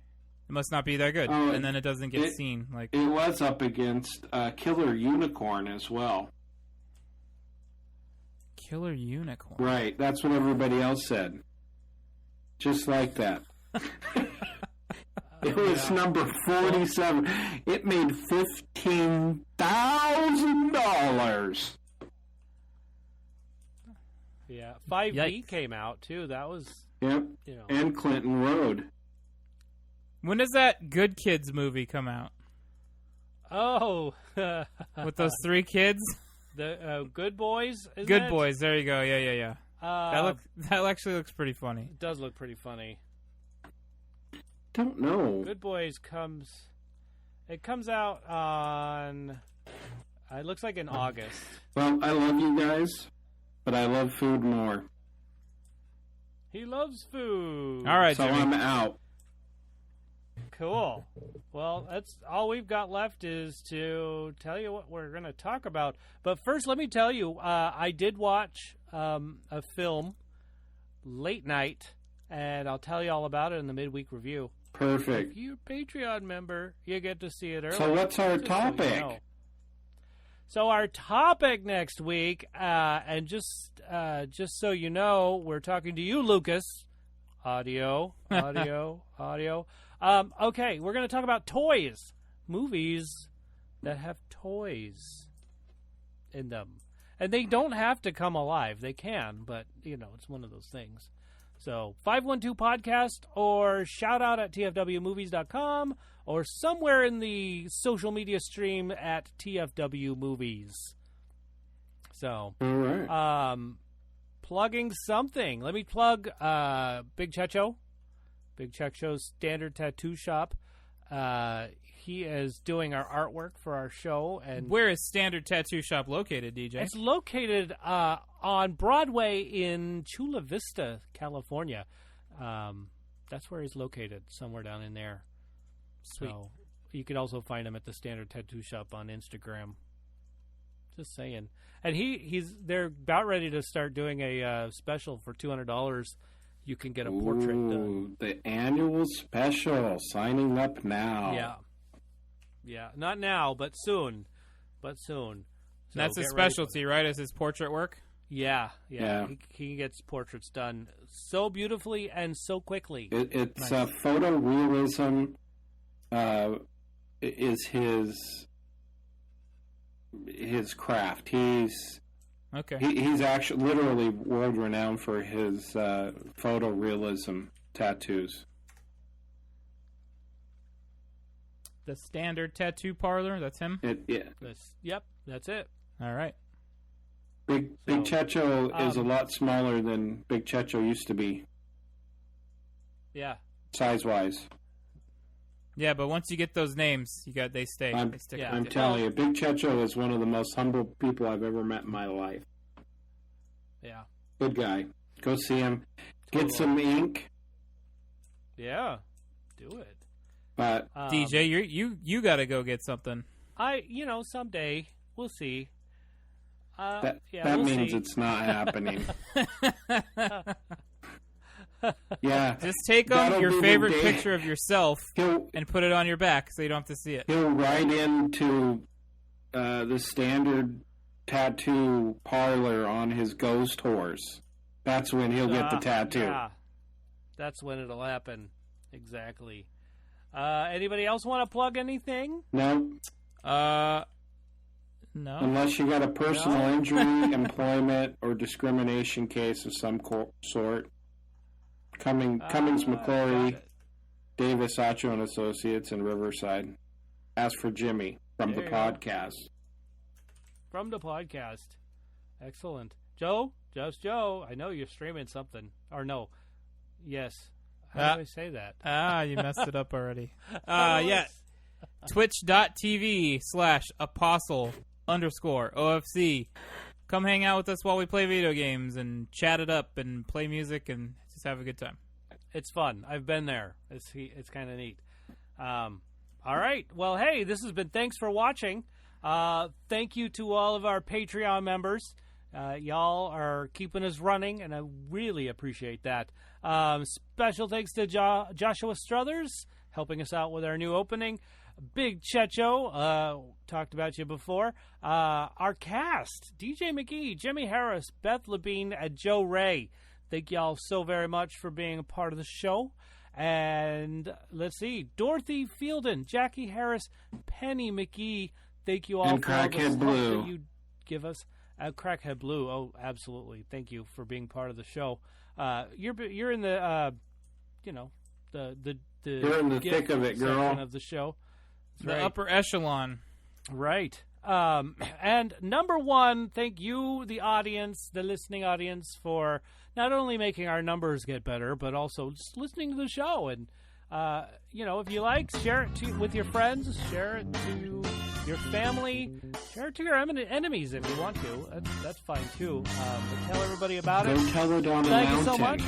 It must not be that good." Oh, and then it doesn't get seen. Like It was up against Killer Unicorn as well. Killer Unicorn. Right, that's what everybody else said. Just like that. It was number 47. It made $15,000. Yeah, 5B Yikes. came out too. That was, Yep. you know. And Clinton Road. When does that Good Kids movie come out? Oh, With those 3 kids? the Good Boys. Isn't Good it? Boys. There you go. Yeah. That actually looks pretty funny. It does look pretty funny. Don't know. Good Boys comes out on. It looks like in August. Well, I love you guys, but I love food more. He loves food. All right, So Jimmy. I'm out. Cool. Well, that's all we've got left is to tell you what we're going to talk about. But first, let me tell you, I did watch a film late night, and I'll tell you all about it in the midweek review. Perfect. If you're a Patreon member, you get to see it early. So what's our just so you topic? know. So our topic next week, and just so you know, we're talking to you, Lucas. Audio. Okay, we're going to talk about toys. Movies that have toys in them. And they don't have to come alive. They can, but, it's one of those things. So, 512 Podcast or shout out at tfwmovies.com or somewhere in the social media stream at TFW Movies. So, All right. plugging something. Let me plug Big Checho. Big Checho's Standard Tattoo Shop. He is doing our artwork for our show. And Where is Standard Tattoo Shop located, DJ? it's located on Broadway in Chula Vista, California. That's where he's located, somewhere down in there. Sweet. So you can also find him at the Standard Tattoo Shop on Instagram. Just saying. And they're about ready to start doing a special for $200. You can get a portrait done. Ooh, the annual special. Signing up now. Yeah. Not now, but soon. So That's his get ready for specialty, right? Is his portrait work? Yeah. Yeah. He gets portraits done so beautifully and so quickly. It's photorealism is his craft. He's actually literally world renowned for his photorealism tattoos. The Standard Tattoo Parlor. That's him. That's it. All right. Big Checho is a lot smaller than Big Checho used to be, Yeah. size-wise. Yeah, but once you get those names, they stay. I'm They stick. Yeah. I'm telling you, Big Checho is one of the most humble people I've ever met in my life. Yeah. Good guy. Go see him. Get Totally. some ink. Yeah. Do it. But DJ, you got to go get something. Someday we'll see. that we'll means see. it's not happening. Yeah. Just take That'll your be the favorite day. picture of yourself and put it on your back so you don't have to see it. He'll ride into the standard tattoo parlor on his ghost horse. That's when he'll get the tattoo. Yeah, that's when it'll happen. Exactly. Anybody else want to plug anything? No, No. unless you got a personal injury, employment, or discrimination case of some sort. Cummings got McClory, it. Davis Sacho and Associates in Riverside. Ask for Jimmy from There the you go. podcast. From the podcast. Excellent. Joe? Just Joe. I know you're streaming something. Or no. Yes. How do I say that? You messed it up already. Yeah. Twitch.tv/apostle_OFC. Come hang out with us while we play video games and chat it up and play music and just have a good time. It's fun. I've been there. It's kind of neat. All right. Well, hey, this has been Thanks for Watching. Thank you to all of our Patreon members. Y'all are keeping us running, and I really appreciate that. Special thanks to Joshua Struthers, helping us out with our new opening. Big Checho, talked about you before. Our cast, DJ McGee, Jimmy Harris, Beth Labine, and Joe Ray. Thank y'all so very much for being a part of the show. And let's see, Dorothy Fielden, Jackie Harris, Penny McGee. Thank you all And for all the Crackhead stuff Blue. that you give us. Crackhead Blue, oh, absolutely. Thank you for being part of the show. You're in the, the You're in the gift thick of it, girl. section of the show. That's The right. upper echelon. Right. And number one, thank you, the audience, the listening audience, for not only making our numbers get better, but also just listening to the show. And, if you like, share it with your friends, share it to your family, share it to your enemies if you want to. That's fine, too. But tell everybody about it. Go tell it on the Thank you mountain. so much.